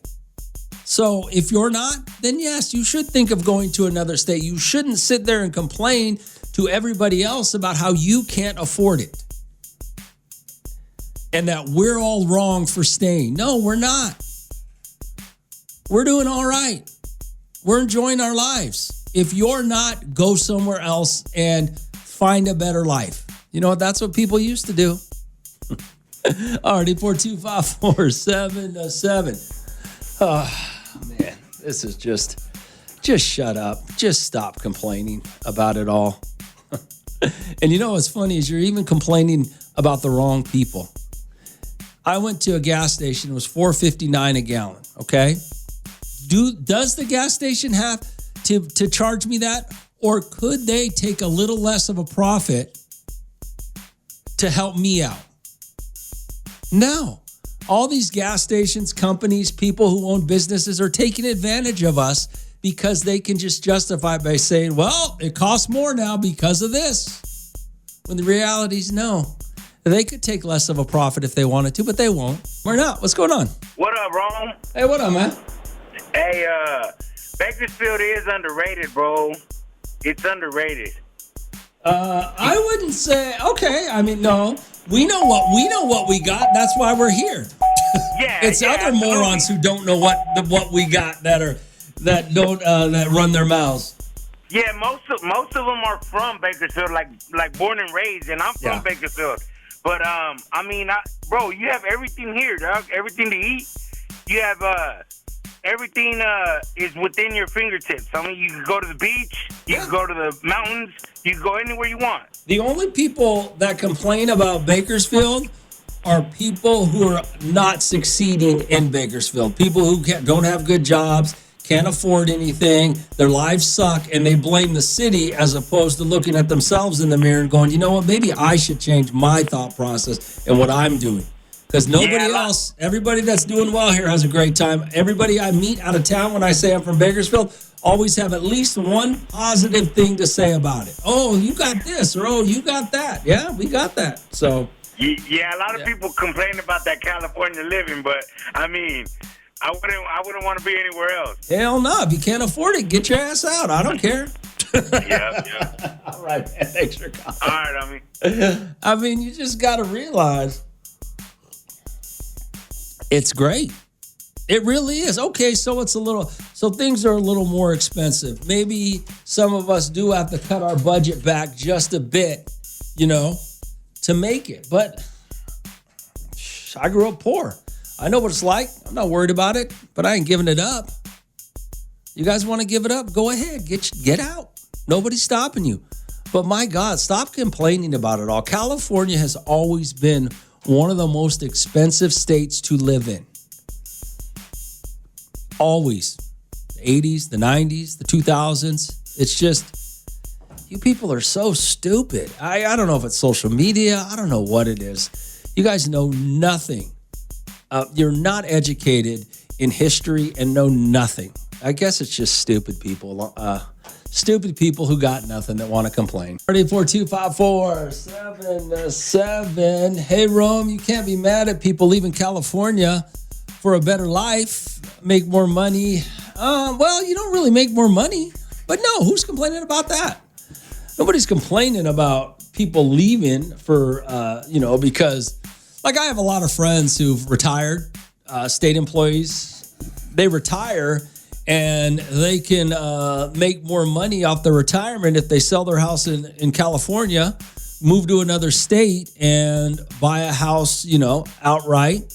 [SPEAKER 1] So if you're not, then yes, you should think of going to another state. You shouldn't sit there and complain to everybody else about how you can't afford it and that we're all wrong for staying. No, we're not. We're doing all right. We're enjoying our lives. If you're not, go somewhere else and find a better life. You know what? That's what people used to do. All right, 842-547-7. Oh, man, this is just shut up. Just stop complaining about it all. And you know what's funny is you're even complaining about the wrong people. I went to a gas station. It was $4.59 a gallon, okay? Does the gas station have to charge me that? Or could they take a little less of a profit to help me out? No. All these gas stations, companies, people who own businesses are taking advantage of us because they can just justify by saying, well, it costs more now because of this. When the reality is no. They could take less of a profit if they wanted to, but they won't. Or not. What's going on?
[SPEAKER 6] What up, Rome?
[SPEAKER 1] Hey, what up, man?
[SPEAKER 6] Hey, Bakersfield is underrated, bro. It's underrated.
[SPEAKER 1] I wouldn't say, okay. I mean, no. We know what we got. That's why we're here.
[SPEAKER 6] Yeah,
[SPEAKER 1] It's other morons who don't know what we got that run their mouths.
[SPEAKER 6] Yeah, most of them are from Bakersfield, like born and raised, and I'm from Bakersfield. But bro, you have everything here, dog. Everything to eat. You have everything is within your fingertips. I mean, you can go to the beach, you can go to the mountains, you can go anywhere you want.
[SPEAKER 1] The only people that complain about Bakersfield are people who are not succeeding in Bakersfield. People who don't have good jobs, can't afford anything, their lives suck, and they blame the city as opposed to looking at themselves in the mirror and going, you know what, maybe I should change my thought process and what I'm doing. Because nobody else, everybody that's doing well here has a great time. Everybody I meet out of town when I say I'm from Bakersfield always have at least one positive thing to say about it. Oh, you got this, or oh, you got that. Yeah, we got that. So
[SPEAKER 6] yeah, a lot of people complain about that California living, but I mean, I wouldn't want to be anywhere else.
[SPEAKER 1] Hell no. If you can't afford it, get your ass out. I don't care.
[SPEAKER 6] Yeah.
[SPEAKER 1] All right, man. Thanks for calling.
[SPEAKER 6] All right,
[SPEAKER 1] I mean, you just got to realize it's great. It really is. Okay, so things are a little more expensive. Maybe some of us do have to cut our budget back just a bit, to make it. But I grew up poor. I know what it's like. I'm not worried about it, but I ain't giving it up. You guys want to give it up? Go ahead. Get out. Nobody's stopping you. But my God, stop complaining about it all. California has always been one of the most expensive states to live in. Always. The 80s, the 90s, the 2000s. It's just, you people are so stupid. I don't know if it's social media. I don't know what it is. You guys know nothing. You're not educated in history and know nothing. I guess it's just stupid people. Stupid people who got nothing that want to complain. 342-547-7. Hey, Rome, you can't be mad at people leaving California for a better life, make more money. Well, you don't really make more money. But no, who's complaining about that? Nobody's complaining about people leaving for, because... Like, I have a lot of friends who've retired, state employees. They retire, and they can make more money off their retirement if they sell their house in California, move to another state, and buy a house, outright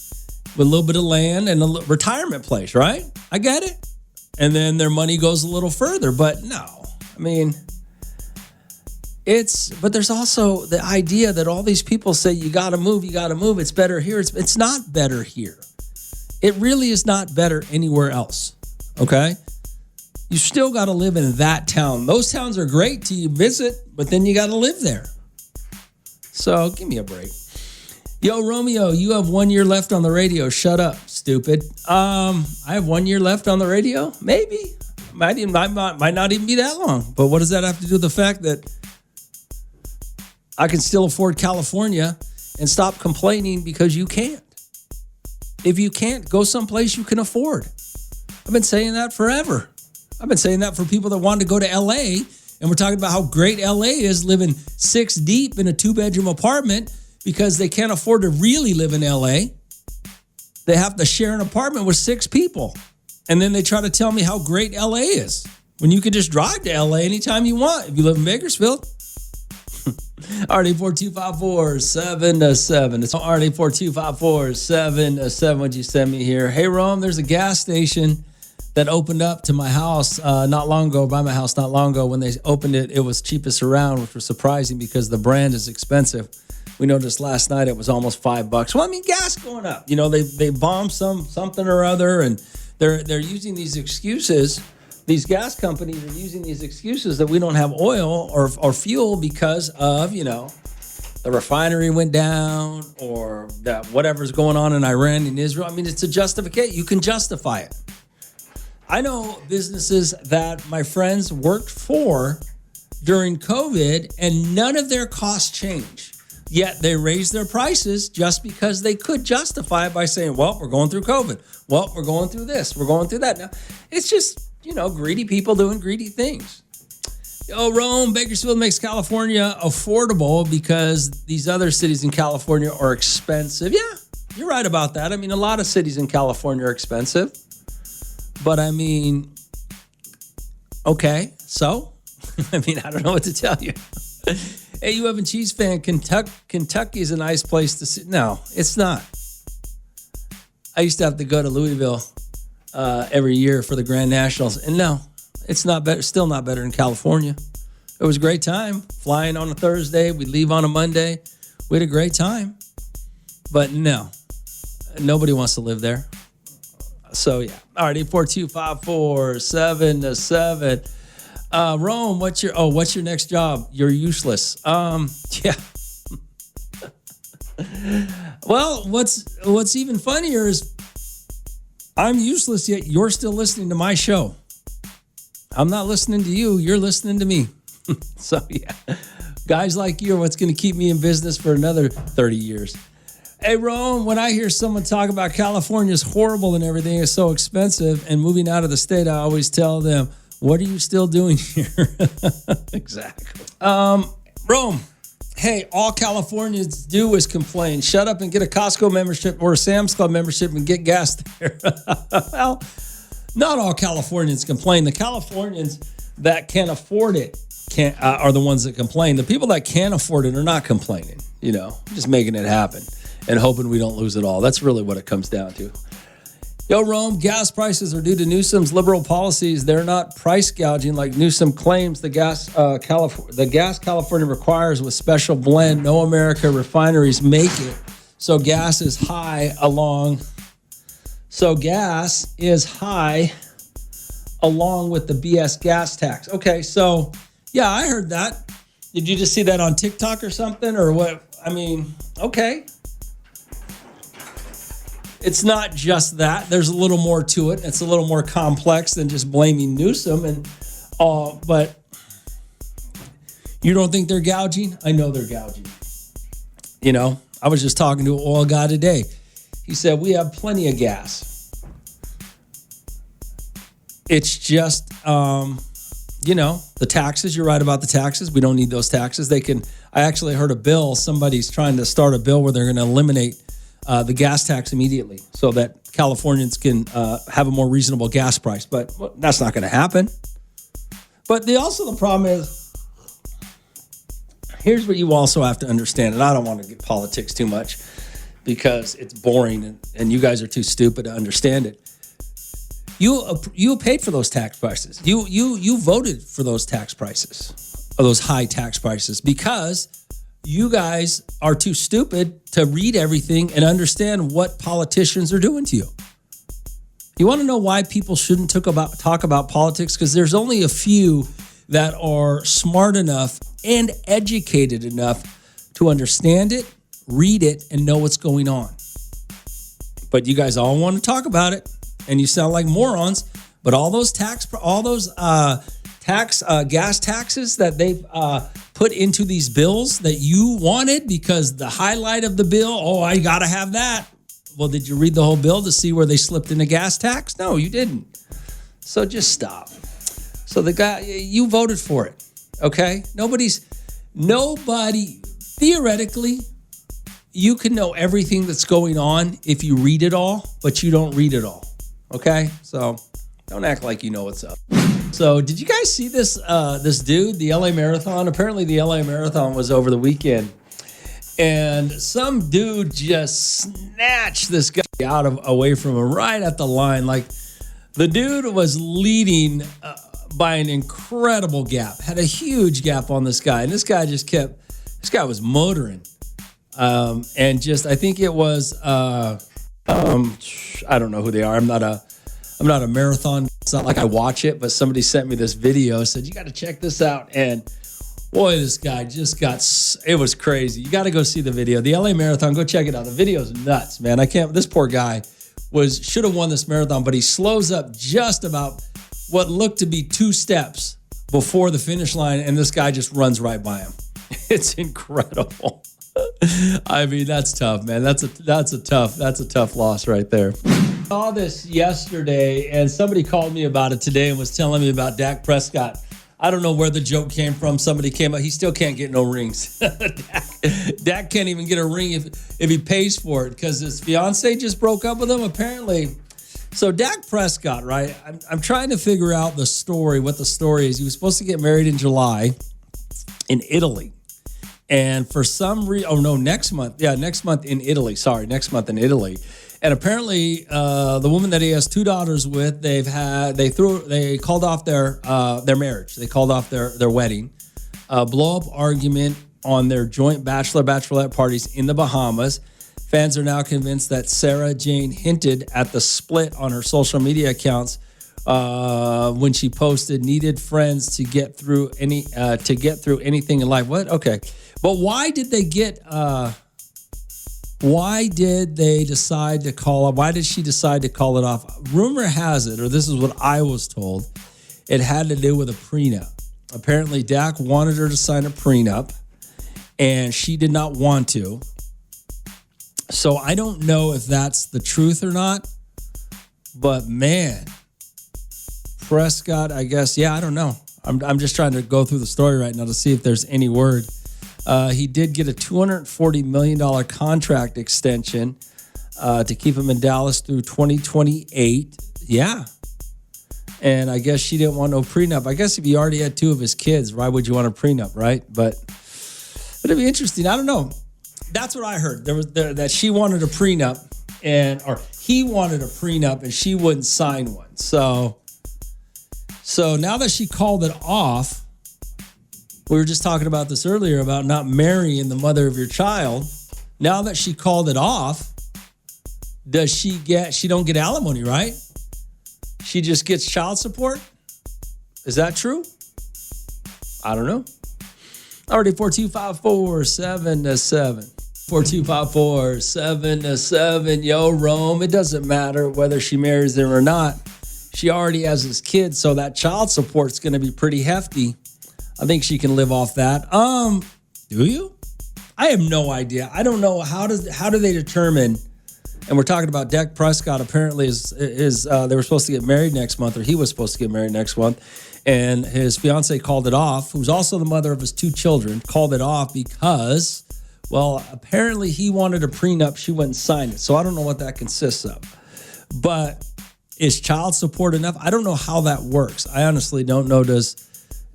[SPEAKER 1] with a little bit of land and a retirement place, right? I get it. And then their money goes a little further. But no, I mean... But there's also the idea that all these people say, you got to move, it's better here. It's not better here. It really is not better anywhere else, okay? You still got to live in that town. Those towns are great to visit, but then you got to live there. So give me a break. Yo, Romeo, you have 1 year left on the radio. Shut up, stupid. I have 1 year left on the radio? Maybe. Might not even be that long. But what does that have to do with the fact that I can still afford California and stop complaining because you can't? If you can't, go someplace you can afford. I've been saying that forever. I've been saying that for people that want to go to LA, and we're talking about how great LA is, living 6 deep in a 2-bedroom apartment because they can't afford to really live in LA. They have to share an apartment with 6 people. And then they try to tell me how great LA is when you could just drive to LA anytime you want if you live in Bakersfield. RD4254-7-7. It's RD4254-7-7. What'd you send me here? Hey, Rome, there's a gas station that opened up to my house not long ago, by my house not long ago. When they opened it, it was cheapest around, which was surprising because the brand is expensive. We noticed last night it was almost $5. Well, I mean, gas going up. You know, they bombed something or other, and they're using these excuses. These gas companies are using these excuses that we don't have oil or fuel because of, you know, the refinery went down or that whatever's going on in Iran and Israel. I mean, it's a justification. You can justify it. I know businesses that my friends worked for during COVID and none of their costs changed. Yet they raised their prices just because they could justify it by saying, well, we're going through COVID. Well, we're going through this. We're going through that. Now, it's just, you know, greedy people doing greedy things. Yo, Rome, Bakersfield makes California affordable because these other cities in California are expensive. Yeah, you're right about that. I mean, a lot of cities in California are expensive. But I mean, okay, so? I mean, I don't know what to tell you. Hey, you have a Chiefs fan, Kentucky is a nice place to sit. No, it's not. I used to have to go to Louisville every year for the Grand Nationals. And no, it's not better. Still not better in California. It was a great time flying on a Thursday. We'd leave on a Monday. We had a great time. But no, nobody wants to live there. So yeah. All right, 842-547-7. Rome, what's your next job? You're useless. Yeah. Well, what's even funnier is I'm useless, yet you're still listening to my show. I'm not listening to you. You're listening to me. So, yeah. Guys like you are what's going to keep me in business for another 30 years. Hey, Rome, when I hear someone talk about California's horrible and everything is so expensive and moving out of the state, I always tell them, what are you still doing here? Exactly. Rome. Hey, all Californians do is complain. Shut up and get a Costco membership or a Sam's Club membership and get gas there. Well, not all Californians complain. The Californians that can afford it are the ones that complain. The people that can't afford it are not complaining, you know, just making it happen and hoping we don't lose it all. That's really what it comes down to. Yo, Rome, gas prices are due to Newsom's liberal policies. They're not price gouging like Newsom claims. The gas California requires with special blend. No America refineries make it. So gas is high along with the BS gas tax. Okay, so yeah, I heard that. Did you just see that on TikTok or something or what? I mean, okay. It's not just that. There's a little more to it. It's a little more complex than just blaming Newsom. But you don't think they're gouging? I know they're gouging. You know, I was just talking to an oil guy today. He said, we have plenty of gas. It's just, you know, the taxes. You're right about the taxes. We don't need those taxes. I actually heard a bill. Somebody's trying to start a bill where they're going to eliminate the gas tax immediately so that Californians can have a more reasonable gas price. But that's not going to happen. But the problem is, here's what you also have to understand, and I don't want to get politics too much because it's boring and you guys are too stupid to understand it. You paid for those tax prices. You voted for those tax prices, or those high tax prices, because you guys are too stupid to read everything and understand what politicians are doing to you. You want to know why people shouldn't talk about politics? Because there's only a few that are smart enough and educated enough to understand it, read it, and know what's going on. But you guys all want to talk about it, and you sound like morons. But all those gas taxes that they've put into these bills that you wanted because the highlight of the bill, I got to have that. Well, did you read the whole bill to see where they slipped in the gas tax? No, you didn't. So just stop. So the guy, you voted for it, okay? Nobody, theoretically, you can know everything that's going on if you read it all, but you don't read it all, okay? So Don't act like you know what's up. So did you guys see this this dude, the LA Marathon? Apparently the LA Marathon was over the weekend. And some dude just snatched this guy away from him right at the line. Like, the dude was leading by an incredible gap, had a huge gap on this guy. And this guy was motoring. And just, I think it was, I don't know who they are. I'm not a marathon. It's not like I watch it, but somebody sent me this video, said, you got to check this out. And boy, this guy just it was crazy. You got to go see the video. The LA Marathon, go check it out. The video's nuts, man. This poor guy should have won this marathon, but he slows up just about what looked to be 2 steps before the finish line, and this guy just runs right by him. It's incredible. I mean, that's tough, man. That's a tough loss right there. I saw this yesterday, and somebody called me about it today and was telling me about Dak Prescott. I don't know where the joke came from. Somebody came up. He still can't get no rings. Dak can't even get a ring if he pays for it because his fiance just broke up with him, apparently. So Dak Prescott, right? I'm trying to figure out the story, what the story is. He was supposed to get married in July in Italy. And for some reason, next month. Yeah, next month in Italy. Sorry, next month in Italy. And apparently, the woman that he has 2 daughters with, they called off their marriage. They called off their wedding. Blow up argument on their joint bachelorette parties in the Bahamas. Fans are now convinced that Sarah Jane hinted at the split on her social media accounts when she posted needed friends to get through anything in life. What? Okay, but why did they get? Why did they decide to call it? Why did she decide to call it off? Rumor has it, or this is what I was told, it had to do with a prenup. Apparently, Dak wanted her to sign a prenup, and she did not want to. So I don't know if that's the truth or not. But man, Prescott, I guess, I don't know. I'm just trying to go through the story right now to see if there's any word. He did get a $240 million contract extension to keep him in Dallas through 2028. Yeah. And I guess she didn't want no prenup. I guess if he already had 2 of his kids, why would you want a prenup, right? But it'd be interesting. I don't know. That's what I heard. That she wanted a prenup or he wanted a prenup and she wouldn't sign one. So now that she called it off, we were just talking about this earlier about not marrying the mother of your child. Now that she called it off, she don't get alimony, right? She just gets child support? Is that true? I don't know. Already 42547-7. 42547-7. Yo, Rome, it doesn't matter whether she marries him or not. She already has his kids, so that child support's going to be pretty hefty. I think she can live off that. Do you? I have no idea. I don't know. How do they determine? And we're talking about Dak Prescott. Apparently, they were supposed to get married next month, or he was supposed to get married next month, and his fiance called it off. Who's also the mother of his 2 children, called it off because, well, apparently he wanted a prenup. She wouldn't sign it. So I don't know what that consists of. But is child support enough? I don't know how that works. I honestly don't know.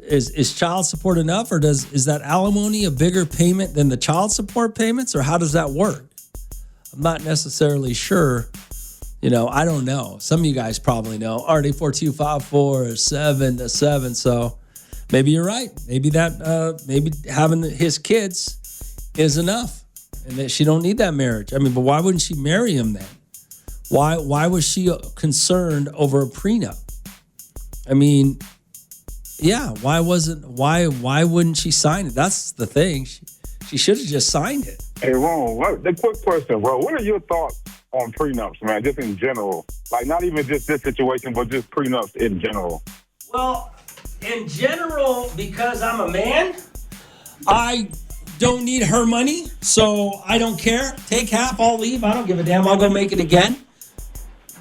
[SPEAKER 1] Is child support enough, or is that alimony a bigger payment than the child support payments, or how does that work? I'm not necessarily sure. I don't know. Some of you guys probably know. Already 42547-7. So maybe you're right. Maybe maybe having his kids is enough, and that she don't need that marriage. I mean, but why wouldn't she marry him then? Why was she concerned over a prenup? I mean, yeah, why wouldn't she sign it? That's the thing. She should have just signed it.
[SPEAKER 7] Hey, Ron, the quick question, bro. What are your thoughts on prenups, man? Just in general. Like, not even just this situation, but just prenups in general.
[SPEAKER 1] Well, in general, because I'm a man, I don't need her money, so I don't care. Take half, I'll leave. I don't give a damn. I'll go make it again.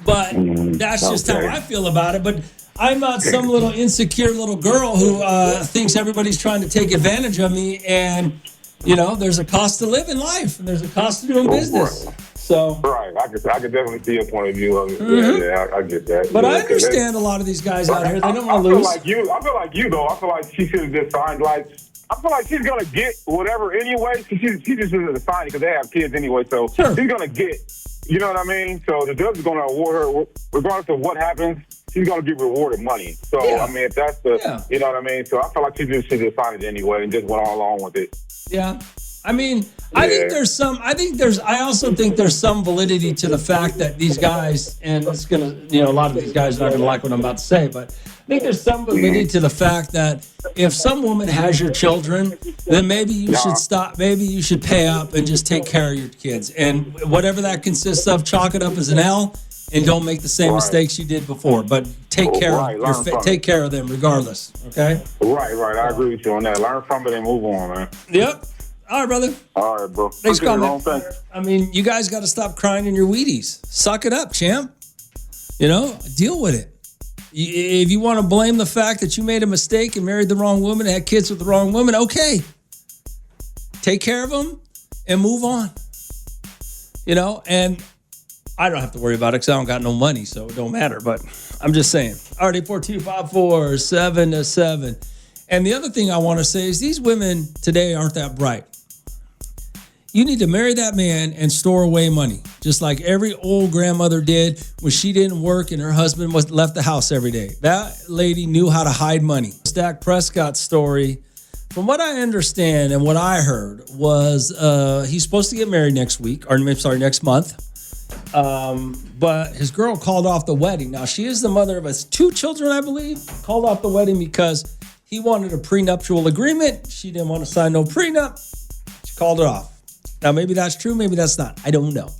[SPEAKER 1] But that's just how I feel about it. But I'm not some little insecure little girl who thinks everybody's trying to take advantage of me. And, there's a cost to live in life, and there's a cost to doing business. So
[SPEAKER 7] right, I could definitely see your point of view of it. Yeah, I get that.
[SPEAKER 1] But I understand a lot of these guys out here. They don't want to lose.
[SPEAKER 7] I feel like you though. I feel like she should have just signed. Like, I feel like she's gonna get whatever anyway. She just should have signed it because they have kids anyway. So she's gonna get. You know what I mean? So the judge is gonna award her, regardless of what happens. She's gonna get rewarded money. So I mean, if that's you know what I mean. So I feel like she just should have signed it anyway and just went all along with it.
[SPEAKER 1] Yeah. I mean, I also think there's some validity to the fact that these guys, and it's going to, a lot of these guys are not going to like what I'm about to say, but I think there's some validity to the fact that if some woman has your children, then maybe you should stop, maybe you should pay up and just take care of your kids. And whatever that consists of, chalk it up as an L and don't make the same mistakes you did before, but take care of them regardless, okay?
[SPEAKER 7] Right. I agree with you on that. Learn from it and move on, man.
[SPEAKER 1] Yep. All right, brother.
[SPEAKER 7] All right, bro.
[SPEAKER 1] Thanks for calling. I mean, you guys got to stop crying in your Wheaties. Suck it up, champ. Deal with it. If you want to blame the fact that you made a mistake and married the wrong woman and had kids with the wrong woman, okay. Take care of them and move on. And I don't have to worry about it because I don't got no money, so it don't matter. But I'm just saying. All right, 842-547-7. And the other thing I want to say is these women today aren't that bright. You need to marry that man and store away money, just like every old grandmother did when she didn't work and her husband left the house every day. That lady knew how to hide money. Dak Prescott's story, from what I understand and what I heard, was he's supposed to get married next month. But his girl called off the wedding. Now, she is the mother of his 2 children, I believe, called off the wedding because he wanted a prenuptial agreement. She didn't want to sign no prenup. She called it off. Now, maybe that's true. Maybe that's not. I don't know.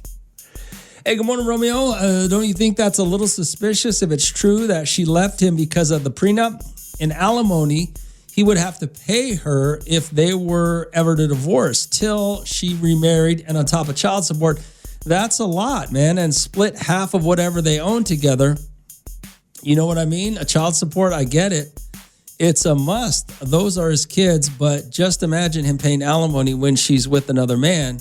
[SPEAKER 1] Hey, good morning, Romeo. Don't you think that's a little suspicious if it's true that she left him because of the prenup? In alimony, he would have to pay her if they were ever to divorce till she remarried, and on top of child support. That's a lot, man. And split half of whatever they own together. You know what I mean? A child support, I get it. It's a must. Those are his kids, but just imagine him paying alimony when she's with another man.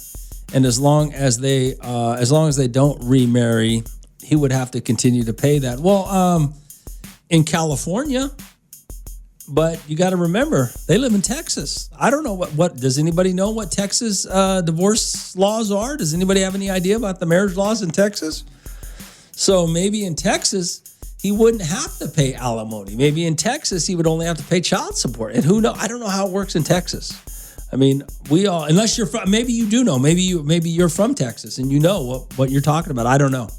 [SPEAKER 1] And as long as they don't remarry, he would have to continue to pay that. Well, in California, but you got to remember, they live in Texas. I don't know what does anybody know what Texas divorce laws are? Does anybody have any idea about the marriage laws in Texas? So maybe in Texas, he wouldn't have to pay alimony. Maybe in Texas, he would only have to pay child support. And who knows? I don't know how it works in Texas. I mean, unless you're from, maybe you do know. Maybe you're from Texas and you know what you're talking about. I don't know.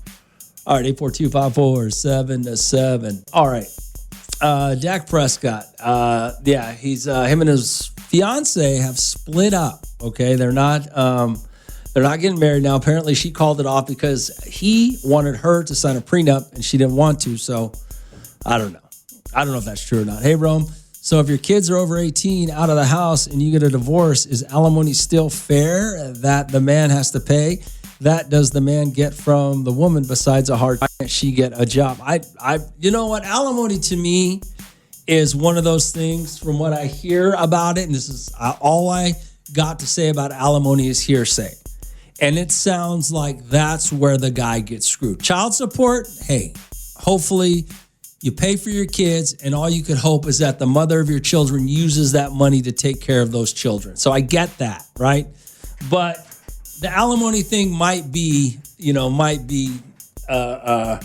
[SPEAKER 1] All right, 842-547-7. All right. Dak Prescott. He's him and his fiance have split up. Okay, they're not getting married now. Apparently, she called it off because he wanted her to sign a prenup and she didn't want to. So, I don't know. I don't know if that's true or not. Hey, Rome. So, if your kids are over 18 out of the house and you get a divorce, is alimony still fair that the man has to pay? That does the man get from the woman besides a hard time? Can't she get a job? You know what? Alimony to me is one of those things from what I hear about it. And this is all I got to say about alimony is hearsay. And it sounds like that's where the guy gets screwed. Child support, hey, hopefully you pay for your kids and all you could hope is that the mother of your children uses that money to take care of those children. So I get that, right? But the alimony thing might be a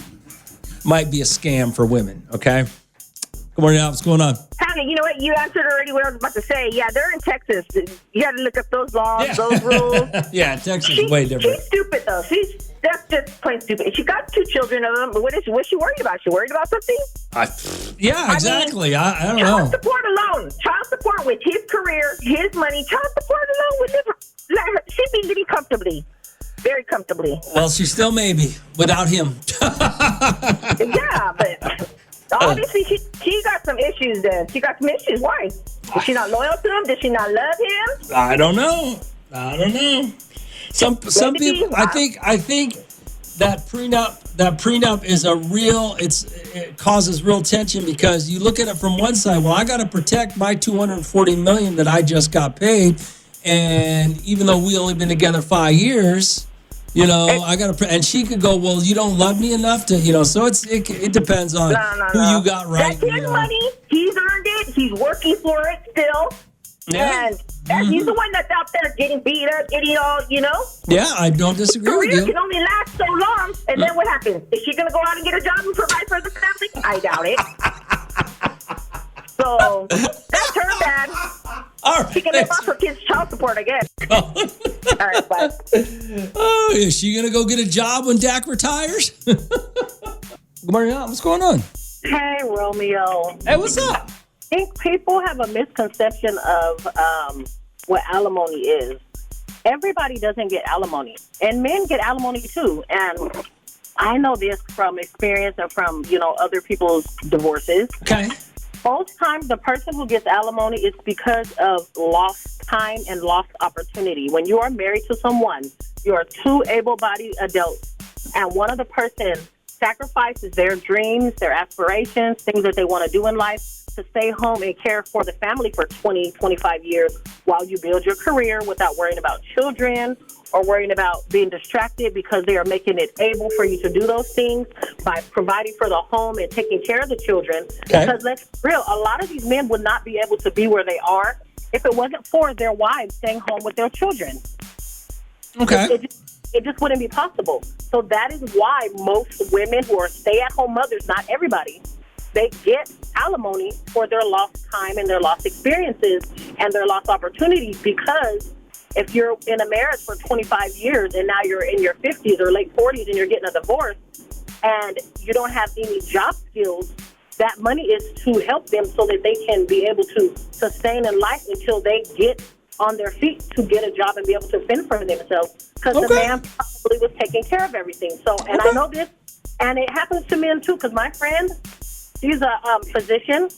[SPEAKER 1] scam for women, okay? Good morning, Al. What's going on?
[SPEAKER 8] Honey, you know what? You answered already what I was about to say. Yeah, they're in Texas. You got to look up those laws, those rules.
[SPEAKER 1] Yeah, Texas is way different.
[SPEAKER 8] She's stupid, though. That's just plain stupid. She got 2 children of them. What's she worried about? She worried about something?
[SPEAKER 1] Exactly. I don't know.
[SPEAKER 8] Child support alone. Child support with his career, his money. Child support alone would she'd be living comfortably. Very comfortably.
[SPEAKER 1] Well, she still may be without him.
[SPEAKER 8] Yeah, but obviously she got some issues then. She got some issues. Why? Is she not loyal to him? Does she not love him?
[SPEAKER 1] I don't know. Some people, I think that prenup is it causes real tension because you look at it from one side. Well, I got to protect my $240 million that I just got paid. And even though we only been together 5 years, You know, I got to, and she could go, well, you don't love me enough to, you know, so it depends on who you got right.
[SPEAKER 8] That's his money. He's earned it. He's working for it still.
[SPEAKER 1] Yeah.
[SPEAKER 8] And he's the one that's out there getting beat up, getting all, you know.
[SPEAKER 1] Yeah, I don't disagree with you.
[SPEAKER 8] Career can only last so long. And then what happens? Is she going to go out and get a job and provide for the family? I doubt it. So that's her bad.
[SPEAKER 1] All right.
[SPEAKER 8] She can live off her kids' child support, I guess. All right, bye.
[SPEAKER 1] Oh, is she going to go get a job when Dak retires? Good morning, what's going on?
[SPEAKER 9] Hey, Romeo.
[SPEAKER 1] Hey, what's up?
[SPEAKER 9] I think people have a misconception of what alimony is. Everybody doesn't get alimony, and men get alimony too. And I know this from experience and from, you know, other people's divorces.
[SPEAKER 1] Okay.
[SPEAKER 9] Most times the person who gets alimony is because of lost time and lost opportunity. When you are married to someone, you are two able-bodied adults, and one of the person sacrifices their dreams, their aspirations, things that they want to do in life to stay home and care for the family for 20, 25 years while you build your career without worrying about children or worrying about being distracted, because they are making it able for you to do those things by providing for the home and taking care of the children.
[SPEAKER 1] Okay.
[SPEAKER 9] Because let's be real, a lot of these men would not be able to be where they are if it wasn't for their wives staying home with their children.
[SPEAKER 1] Okay.
[SPEAKER 9] It just wouldn't be possible. So that is why most women who are stay-at-home mothers, not everybody, they get alimony for their lost time and their lost experiences and their lost opportunities, because if you're in a marriage for 25 years and now you're in your 50s or late 40s and you're getting a divorce and you don't have any job skills, that money is to help them so that they can be able to sustain in life until they get on their feet to get a job and be able to fend for themselves, because the man probably was taking care of everything. So, and I know this, and it happens to men too, because my friend, she's a physician.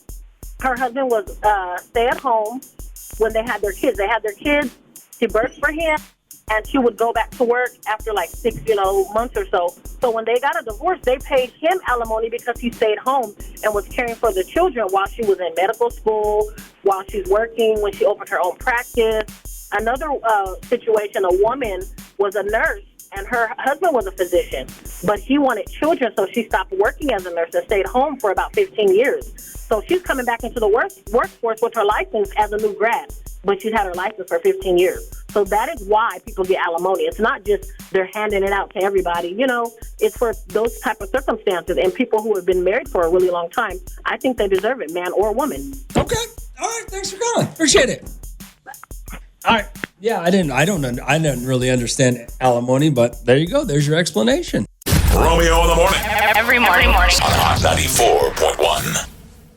[SPEAKER 9] Her husband was stay at home when they had their kids. They had their kids. She birthed for him, and she would go back to work after like 6, months or so. So when they got a divorce, they paid him alimony because he stayed home and was caring for the children while she was in medical school, while she's working, when she opened her own practice. Another situation, a woman was a nurse, and her husband was a physician, but he wanted children, so she stopped working as a nurse and stayed home for about 15 years. So she's coming back into the workforce with her license as a new grad, but she's had her license for 15 years. So that is why people get alimony. It's not just they're handing it out to everybody. It's for those type of circumstances, and people who have been married for a really long time, I think they deserve it, man or woman.
[SPEAKER 1] Okay. All right. Thanks for calling. Appreciate it. All right. Yeah, I didn't really understand alimony, but there you go. There's your explanation.
[SPEAKER 10] Romeo in the Morning.
[SPEAKER 11] Every morning.
[SPEAKER 10] On Hot 94.1.